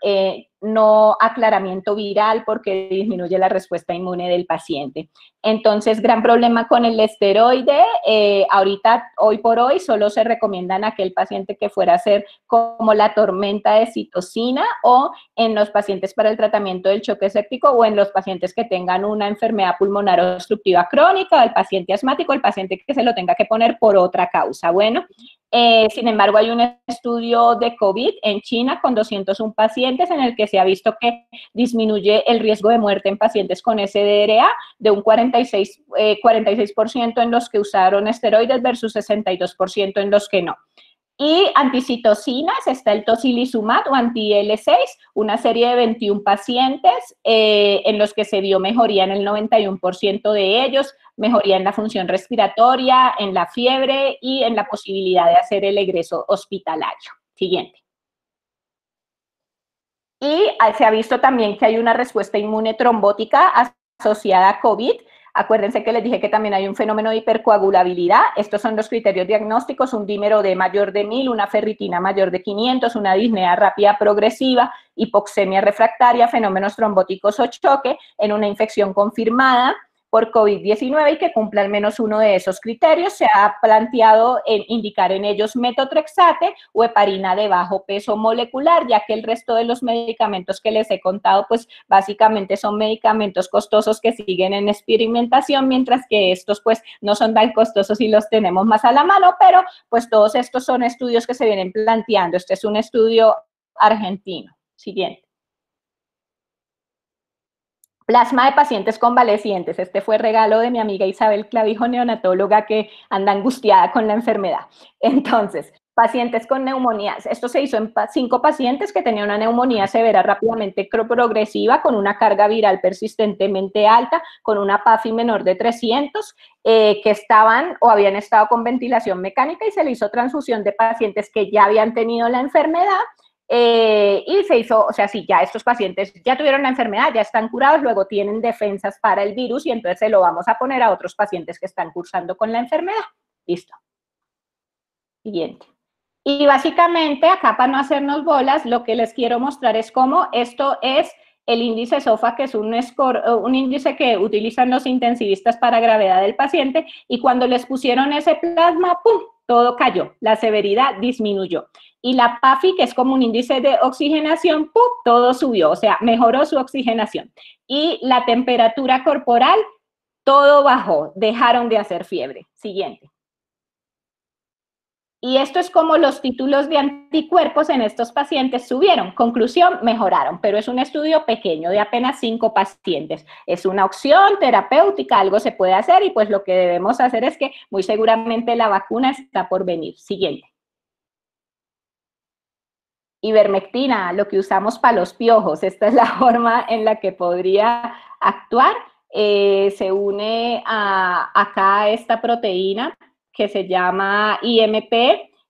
S2: no aclaramiento viral porque disminuye la respuesta inmune del paciente. Entonces, gran problema con el esteroide. Ahorita, hoy por hoy, solo se recomiendan a aquel paciente que fuera a hacer como la tormenta de citocina o en los pacientes para el tratamiento del choque séptico o en los pacientes que tengan una enfermedad pulmonar obstructiva crónica, o el paciente asmático, el paciente que se lo tenga que poner por otra causa. Bueno, sin embargo, hay un estudio de COVID en China con 201 pacientes en el que se ha visto que disminuye el riesgo de muerte en pacientes con SDRA de un 46% en los que usaron esteroides versus 62% en los que no. Y anticitocinas, está el tocilizumab o anti-IL-6, una serie de 21 pacientes en los que se vio mejoría en el 91% de ellos, mejoría en la función respiratoria, en la fiebre y en la posibilidad de hacer el egreso hospitalario. Siguiente. Y se ha visto también que hay una respuesta inmune trombótica asociada a COVID. Acuérdense que les dije que también hay un fenómeno de hipercoagulabilidad. Estos son los criterios diagnósticos: un dímero D mayor de 1000, una ferritina mayor de 500, una disnea rápida progresiva, hipoxemia refractaria, fenómenos trombóticos o choque en una infección confirmada por COVID-19 y que cumpla al menos uno de esos criterios. Se ha planteado indicar en ellos metotrexate o heparina de bajo peso molecular, ya que el resto de los medicamentos que les he contado, pues básicamente son medicamentos costosos que siguen en experimentación, mientras que estos pues no son tan costosos y los tenemos más a la mano, pero pues todos estos son estudios que se vienen planteando. Este es un estudio argentino. Siguiente. Plasma de pacientes convalecientes. Este fue regalo de mi amiga Isabel Clavijo, neonatóloga, que anda angustiada con la enfermedad. Entonces, pacientes con neumonías. Esto se hizo en 5 pacientes que tenían una neumonía severa rápidamente progresiva, con una carga viral persistentemente alta, con una PAFI menor de 300, que estaban o habían estado con ventilación mecánica, y se le hizo transfusión de pacientes que ya habían tenido la enfermedad. Y se hizo, o sea, sí, ya estos pacientes ya tuvieron la enfermedad, ya están curados, luego tienen defensas para el virus y entonces se lo vamos a poner a otros pacientes que están cursando con la enfermedad. Listo. Siguiente. Y básicamente, acá para no hacernos bolas, lo que les quiero mostrar es cómo esto es el índice SOFA, que es un índice que utilizan los intensivistas para gravedad del paciente, y cuando les pusieron ese plasma, ¡pum!, todo cayó, la severidad disminuyó. Y la PAFI, que es como un índice de oxigenación, ¡pum!, todo subió, o sea, mejoró su oxigenación. Y la temperatura corporal, todo bajó, dejaron de hacer fiebre. Siguiente. Y esto es como los títulos de anticuerpos en estos pacientes subieron. Conclusión, mejoraron, pero es un estudio pequeño de apenas 5 pacientes. Es una opción terapéutica, algo se puede hacer, y pues lo que debemos hacer es que muy seguramente la vacuna está por venir. Siguiente. Ivermectina, lo que usamos para los piojos. Esta es la forma en la que podría actuar. Se une acá a esta proteína que se llama IMP,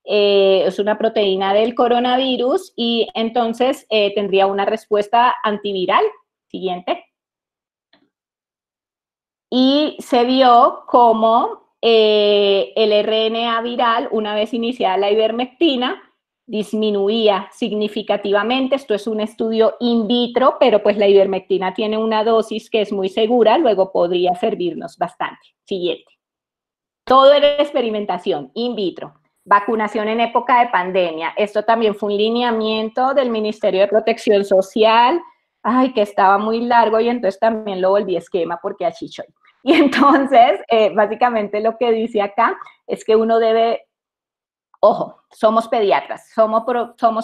S2: es una proteína del coronavirus, y entonces tendría una respuesta antiviral. Siguiente. Y se vio cómo el RNA viral, una vez iniciada la ivermectina, disminuía significativamente. Esto es un estudio in vitro, pero pues la ivermectina tiene una dosis que es muy segura, luego podría servirnos bastante. Siguiente. Todo era experimentación, in vitro. Vacunación en época de pandemia. Esto también fue un lineamiento del Ministerio de Protección Social, ay, que estaba muy largo, y entonces también lo volví esquema porque achichoy. Y entonces, básicamente lo que dice acá es que uno debe, ojo, somos pediatras, somos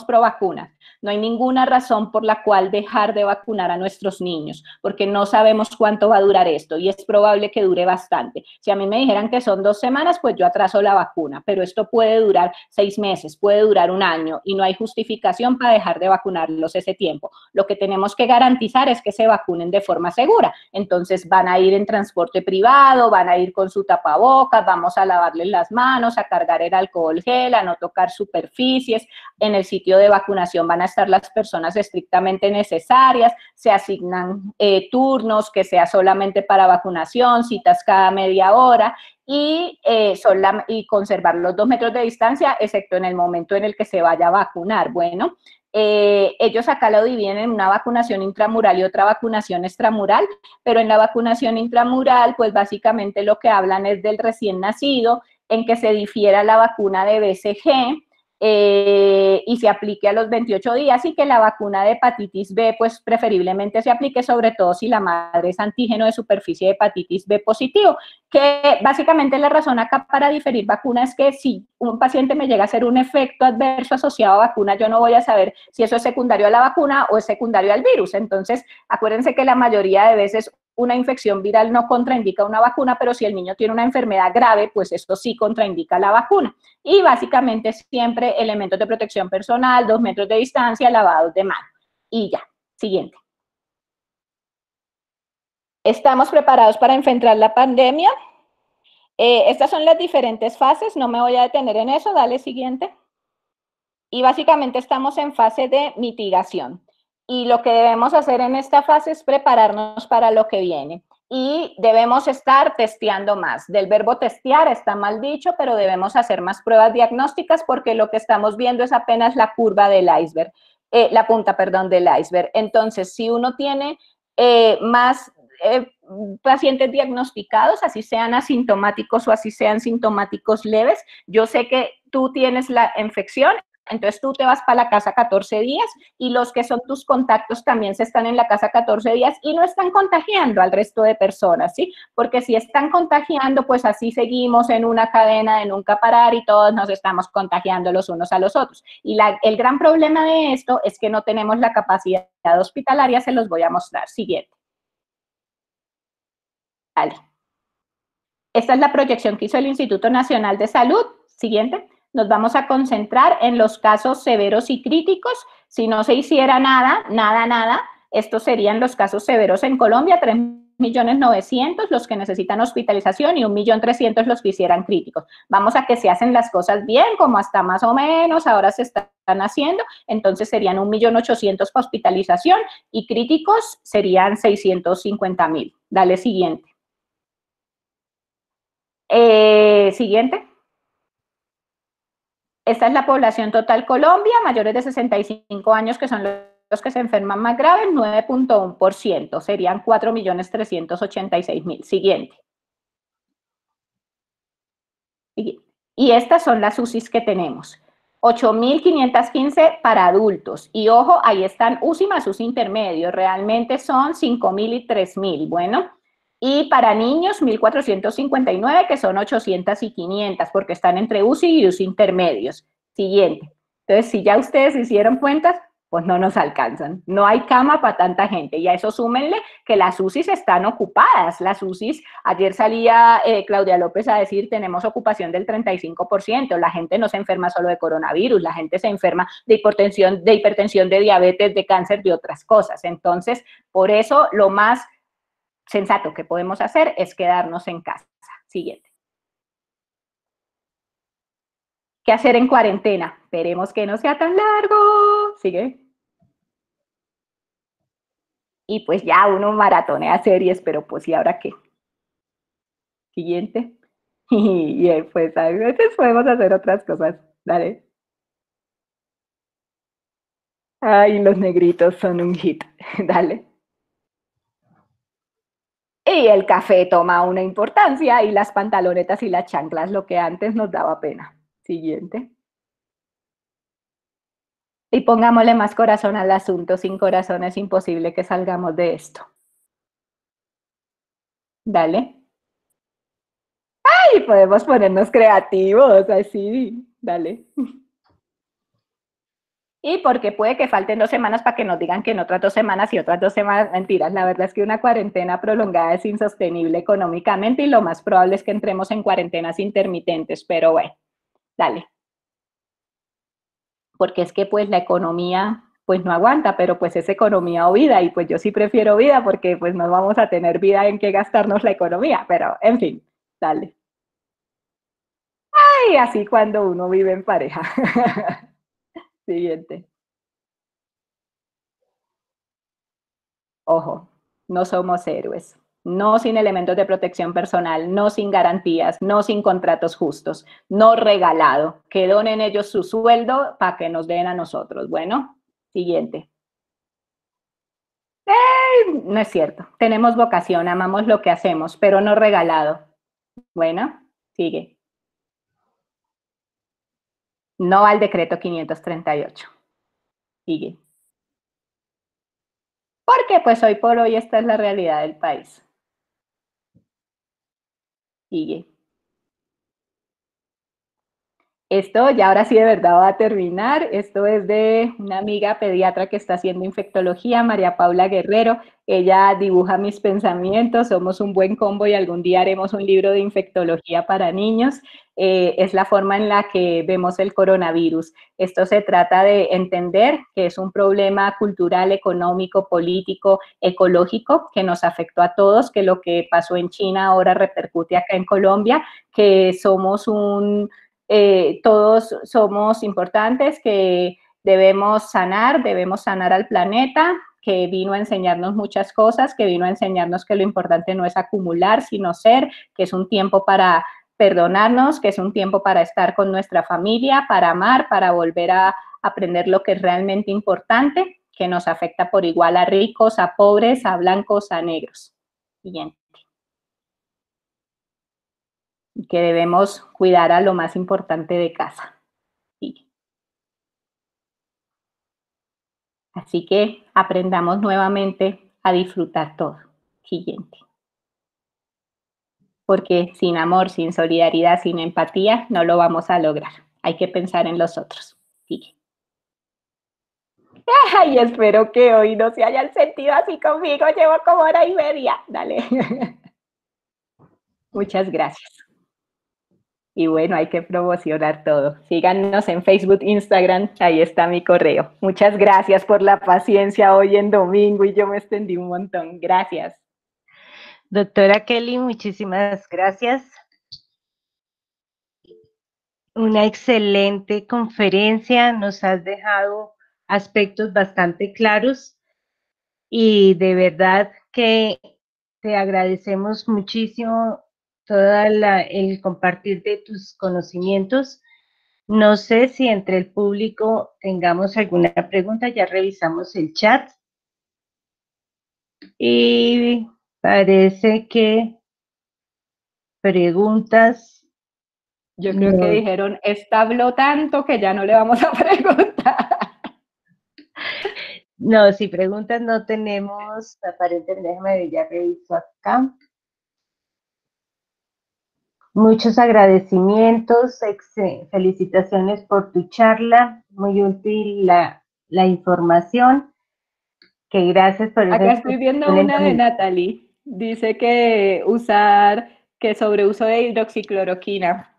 S2: pro vacunas. No hay ninguna razón por la cual dejar de vacunar a nuestros niños, porque no sabemos cuánto va a durar esto y es probable que dure bastante. Si a mí me dijeran que son 2 semanas, pues yo atraso la vacuna, pero esto puede durar 6 meses, puede durar 1 año y no hay justificación para dejar de vacunarlos ese tiempo. Lo que tenemos que garantizar es que se vacunen de forma segura. Entonces van a ir en transporte privado, van a ir con su tapabocas, vamos a lavarles las manos, a cargar el alcohol gel, a no tocar superficies. En el sitio de vacunación van a estar las personas estrictamente necesarias, se asignan turnos que sea solamente para vacunación, citas cada media hora y conservar los 2 metros de distancia, excepto en el momento en el que se vaya a vacunar. Bueno, ellos acá lo dividen en una vacunación intramural y otra vacunación extramural, pero en la vacunación intramural, pues básicamente lo que hablan es del recién nacido, en que se difiera la vacuna de BCG, y se aplique a los 28 días y que la vacuna de hepatitis B, pues preferiblemente se aplique sobre todo si la madre es antígeno de superficie de hepatitis B positivo, que básicamente la razón acá para diferir vacuna es que si un paciente me llega a hacer un efecto adverso asociado a vacuna, yo no voy a saber si eso es secundario a la vacuna o es secundario al virus. Entonces, acuérdense que la mayoría de veces una infección viral no contraindica una vacuna, pero si el niño tiene una enfermedad grave, pues esto sí contraindica la vacuna. Y básicamente siempre elementos de protección personal, 2 metros de distancia, lavados de mano. Y ya, siguiente. ¿Estamos preparados para enfrentar la pandemia? Estas son las diferentes fases, no me voy a detener en eso, dale siguiente. Y básicamente estamos en fase de mitigación. Y lo que debemos hacer en esta fase es prepararnos para lo que viene. Y debemos estar testeando más. Del verbo testear está mal dicho, pero debemos hacer más pruebas diagnósticas porque lo que estamos viendo es apenas la curva del iceberg, la punta, perdón, del iceberg. Entonces, si uno tiene más pacientes diagnosticados, así sean asintomáticos o así sean sintomáticos leves, yo sé que tú tienes la infección, entonces tú te vas para la casa 14 días y los que son tus contactos también se están en la casa 14 días y no están contagiando al resto de personas, ¿sí? Porque si están contagiando, pues así seguimos en una cadena de nunca parar y todos nos estamos contagiando los unos a los otros. Y el gran problema de esto es que no tenemos la capacidad hospitalaria, se los voy a mostrar. Siguiente. Vale. Esta es la proyección que hizo el Instituto Nacional de Salud. Siguiente. Nos vamos a concentrar en los casos severos y críticos. Si no se hiciera nada, estos serían los casos severos en Colombia, 3.900.000 los que necesitan hospitalización y 1.300.000 los que hicieran críticos. Vamos a que se hacen las cosas bien, como hasta más o menos ahora se están haciendo, entonces serían 1.800.000 para hospitalización y críticos serían 650.000. Dale siguiente. Siguiente. Esta es la población total Colombia, mayores de 65 años, que son los que se enferman más graves, 9.1%, serían 4.386.000. Siguiente. Y estas son las UCIs que tenemos. 8.515 para adultos. Y ojo, ahí están UCI más UCI intermedio. Realmente son 5.000 y 3.000. Bueno, y para niños, 1.459, que son 800 y 500, porque están entre UCI y UCI intermedios. Siguiente. Entonces, si ya ustedes hicieron cuentas, pues no nos alcanzan. No hay cama para tanta gente. Y a eso súmenle que las UCIs están ocupadas. Las UCIs, ayer salía Claudia López a decir, tenemos ocupación del 35%. La gente no se enferma solo de coronavirus, la gente se enferma de hipertensión, de diabetes, de cáncer, de otras cosas. Entonces, por eso, lo más sensato que podemos hacer es quedarnos en casa. Siguiente. ¿Qué hacer en cuarentena? Esperemos que no sea tan largo. Sigue. Y pues ya uno maratonea series, pero pues ¿y ahora qué? Siguiente. Y pues a veces podemos hacer otras cosas. Dale. Ay, los negritos son un hit. Dale. Y el café toma una importancia y las pantalonetas y las chanclas, lo que antes nos daba pena. Siguiente. Y pongámosle más corazón al asunto, sin corazón es imposible que salgamos de esto. Dale. ¡Ay! Podemos ponernos creativos, así. Dale. y porque puede que falten 2 semanas para que nos digan que en otras 2 semanas y otras 2 semanas, mentiras, la verdad es que una cuarentena prolongada es insostenible económicamente y lo más probable es que entremos en cuarentenas intermitentes, pero bueno, dale. Porque es que pues la economía pues no aguanta, pero pues es economía o vida y pues yo sí prefiero vida porque pues no vamos a tener vida en que gastarnos la economía, pero en fin, dale. Y así cuando uno vive en pareja. Siguiente. Ojo, no somos héroes. No sin elementos de protección personal, no sin garantías, no sin contratos justos, no regalado. Que donen ellos su sueldo para que nos den a nosotros. Bueno, siguiente. No es cierto. Tenemos vocación, amamos lo que hacemos, pero no regalado. Bueno, sigue. No al decreto 538. Sigue. Porque pues hoy por hoy esta es la realidad del país. Sigue. Esto ya ahora sí de verdad va a terminar. Esto es de una amiga pediatra que está haciendo infectología, María Paula Guerrero. Ella dibuja mis pensamientos, somos un buen combo y algún día haremos un libro de infectología para niños. Es la forma en la que vemos el coronavirus. Esto se trata de entender que es un problema cultural, económico, político, ecológico que nos afectó a todos, que lo que pasó en China ahora repercute acá en Colombia, que somos todos somos importantes, que debemos sanar al planeta, que vino a enseñarnos muchas cosas, que vino a enseñarnos que lo importante no es acumular, sino ser, que es un tiempo para perdonarnos, que es un tiempo para estar con nuestra familia, para amar, para volver a aprender lo que es realmente importante, que nos afecta por igual a ricos, a pobres, a blancos, a negros. Siguiente. Que debemos cuidar a lo más importante de casa. Sí. Así que aprendamos nuevamente a disfrutar todo. Siguiente. Porque sin amor, sin solidaridad, sin empatía, no lo vamos a lograr. Hay que pensar en los otros. Sigue. Ay, espero que hoy no se hayan sentido así conmigo. Llevo como hora y media. Dale. Muchas gracias. Y bueno, hay que promocionar todo. Síganos en Facebook, Instagram, ahí está mi correo. Muchas gracias por la paciencia hoy en domingo y yo me extendí un montón. Gracias.
S1: Doctora Kelly, muchísimas gracias. Una excelente conferencia, nos has dejado aspectos bastante claros y de verdad que te agradecemos muchísimo el compartir de tus conocimientos. No sé si entre el público tengamos alguna pregunta, ya revisamos el chat y parece que preguntas.
S2: Yo creo que dijeron, esta habló tanto que ya no le vamos a preguntar.
S1: No, si preguntas no tenemos, aparentemente, déjame ver, ya reviso acá. Muchos agradecimientos, felicitaciones por tu charla, muy útil la información, que gracias por esa
S2: Acá estoy viendo una de Natalie, dice que sobreuso de hidroxicloroquina.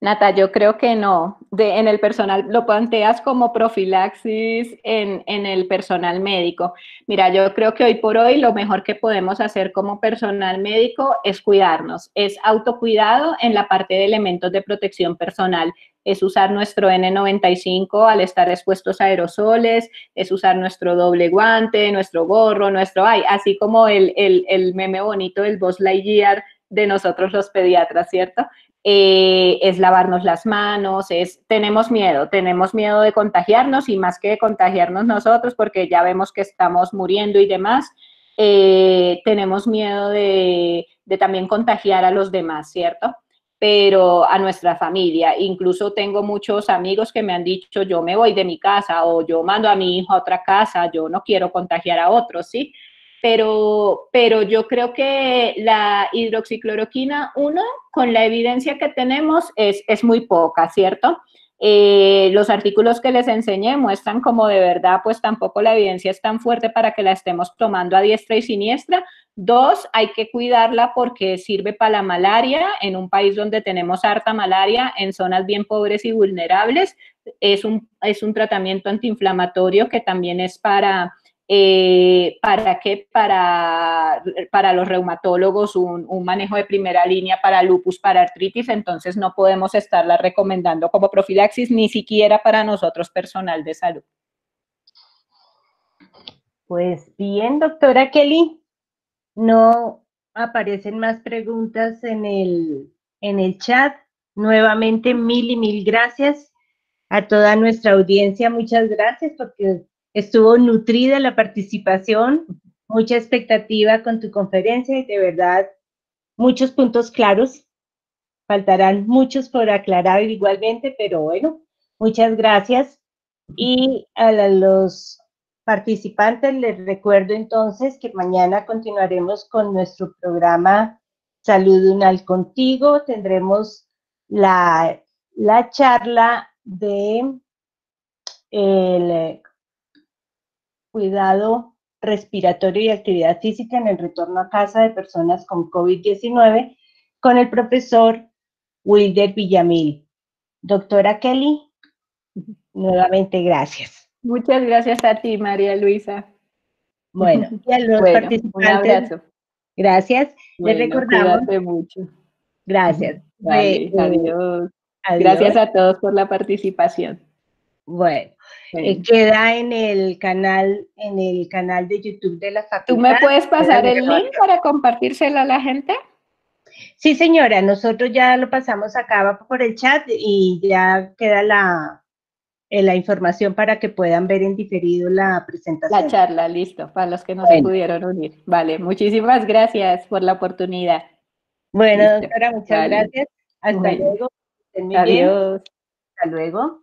S2: Nata, yo creo que no. En el personal, lo planteas como profilaxis en el personal médico. Mira, yo creo que hoy por hoy lo mejor que podemos hacer como personal médico es cuidarnos, es autocuidado en la parte de elementos de protección personal. Es usar nuestro N95 al estar expuestos a aerosoles, es usar nuestro doble guante, nuestro gorro, así como el meme bonito del Buzz Lightyear de nosotros los pediatras, ¿cierto? Es lavarnos las manos, tenemos miedo de contagiarnos y más que de contagiarnos nosotros, porque ya vemos que estamos muriendo y demás, tenemos miedo de también contagiar a los demás, ¿cierto? Pero a nuestra familia, incluso tengo muchos amigos que me han dicho, yo me voy de mi casa o yo mando a mi hijo a otra casa, yo no quiero contagiar a otros, ¿sí? Pero yo creo que la hidroxicloroquina, uno, con la evidencia que tenemos, es muy poca, ¿cierto? los artículos que les enseñé muestran como de verdad, pues tampoco la evidencia es tan fuerte para que la estemos tomando a diestra y siniestra. 2, hay que cuidarla porque sirve para la malaria en un país donde tenemos harta malaria, en zonas bien pobres y vulnerables. Es un tratamiento antiinflamatorio que también es ¿para qué? Para los reumatólogos un manejo de primera línea para lupus, para artritis, entonces no podemos estarla recomendando como profilaxis, ni siquiera para nosotros personal de salud.
S1: Pues bien, doctora Kelly, no aparecen más preguntas en el chat. Nuevamente, mil y mil gracias a toda nuestra audiencia. Muchas gracias porque estuvo nutrida la participación, mucha expectativa con tu conferencia y de verdad muchos puntos claros. Faltarán muchos por aclarar igualmente, pero bueno, muchas gracias. Y a los participantes les recuerdo entonces que mañana continuaremos con nuestro programa Salud Unal Contigo. Tendremos la charla de el cuidado respiratorio y actividad física en el retorno a casa de personas con COVID-19 con el profesor Wilder Villamil. Doctora Kelly, nuevamente gracias.
S2: Muchas gracias a ti, María Luisa.
S1: Bueno, y a los
S2: bueno,
S1: participantes,
S2: un abrazo.
S1: Gracias.
S2: Bueno,
S1: Les recordamos.
S2: Cuídate mucho.
S1: Gracias.
S2: Vale, adiós.
S1: Adiós.
S2: Gracias a todos por la participación.
S1: Bueno, queda en el canal de YouTube de la facultad.
S2: ¿Tú me puedes pasar el link para compartírselo a la gente?
S1: Sí, señora, nosotros ya lo pasamos acá por el chat y ya queda la información para que puedan ver en diferido la presentación.
S2: La charla, listo, para los que no se pudieron unir. Vale, muchísimas gracias por la oportunidad.
S1: Bueno, listo. Doctora, muchas gracias. Hasta luego.
S2: Adiós.
S1: Hasta luego.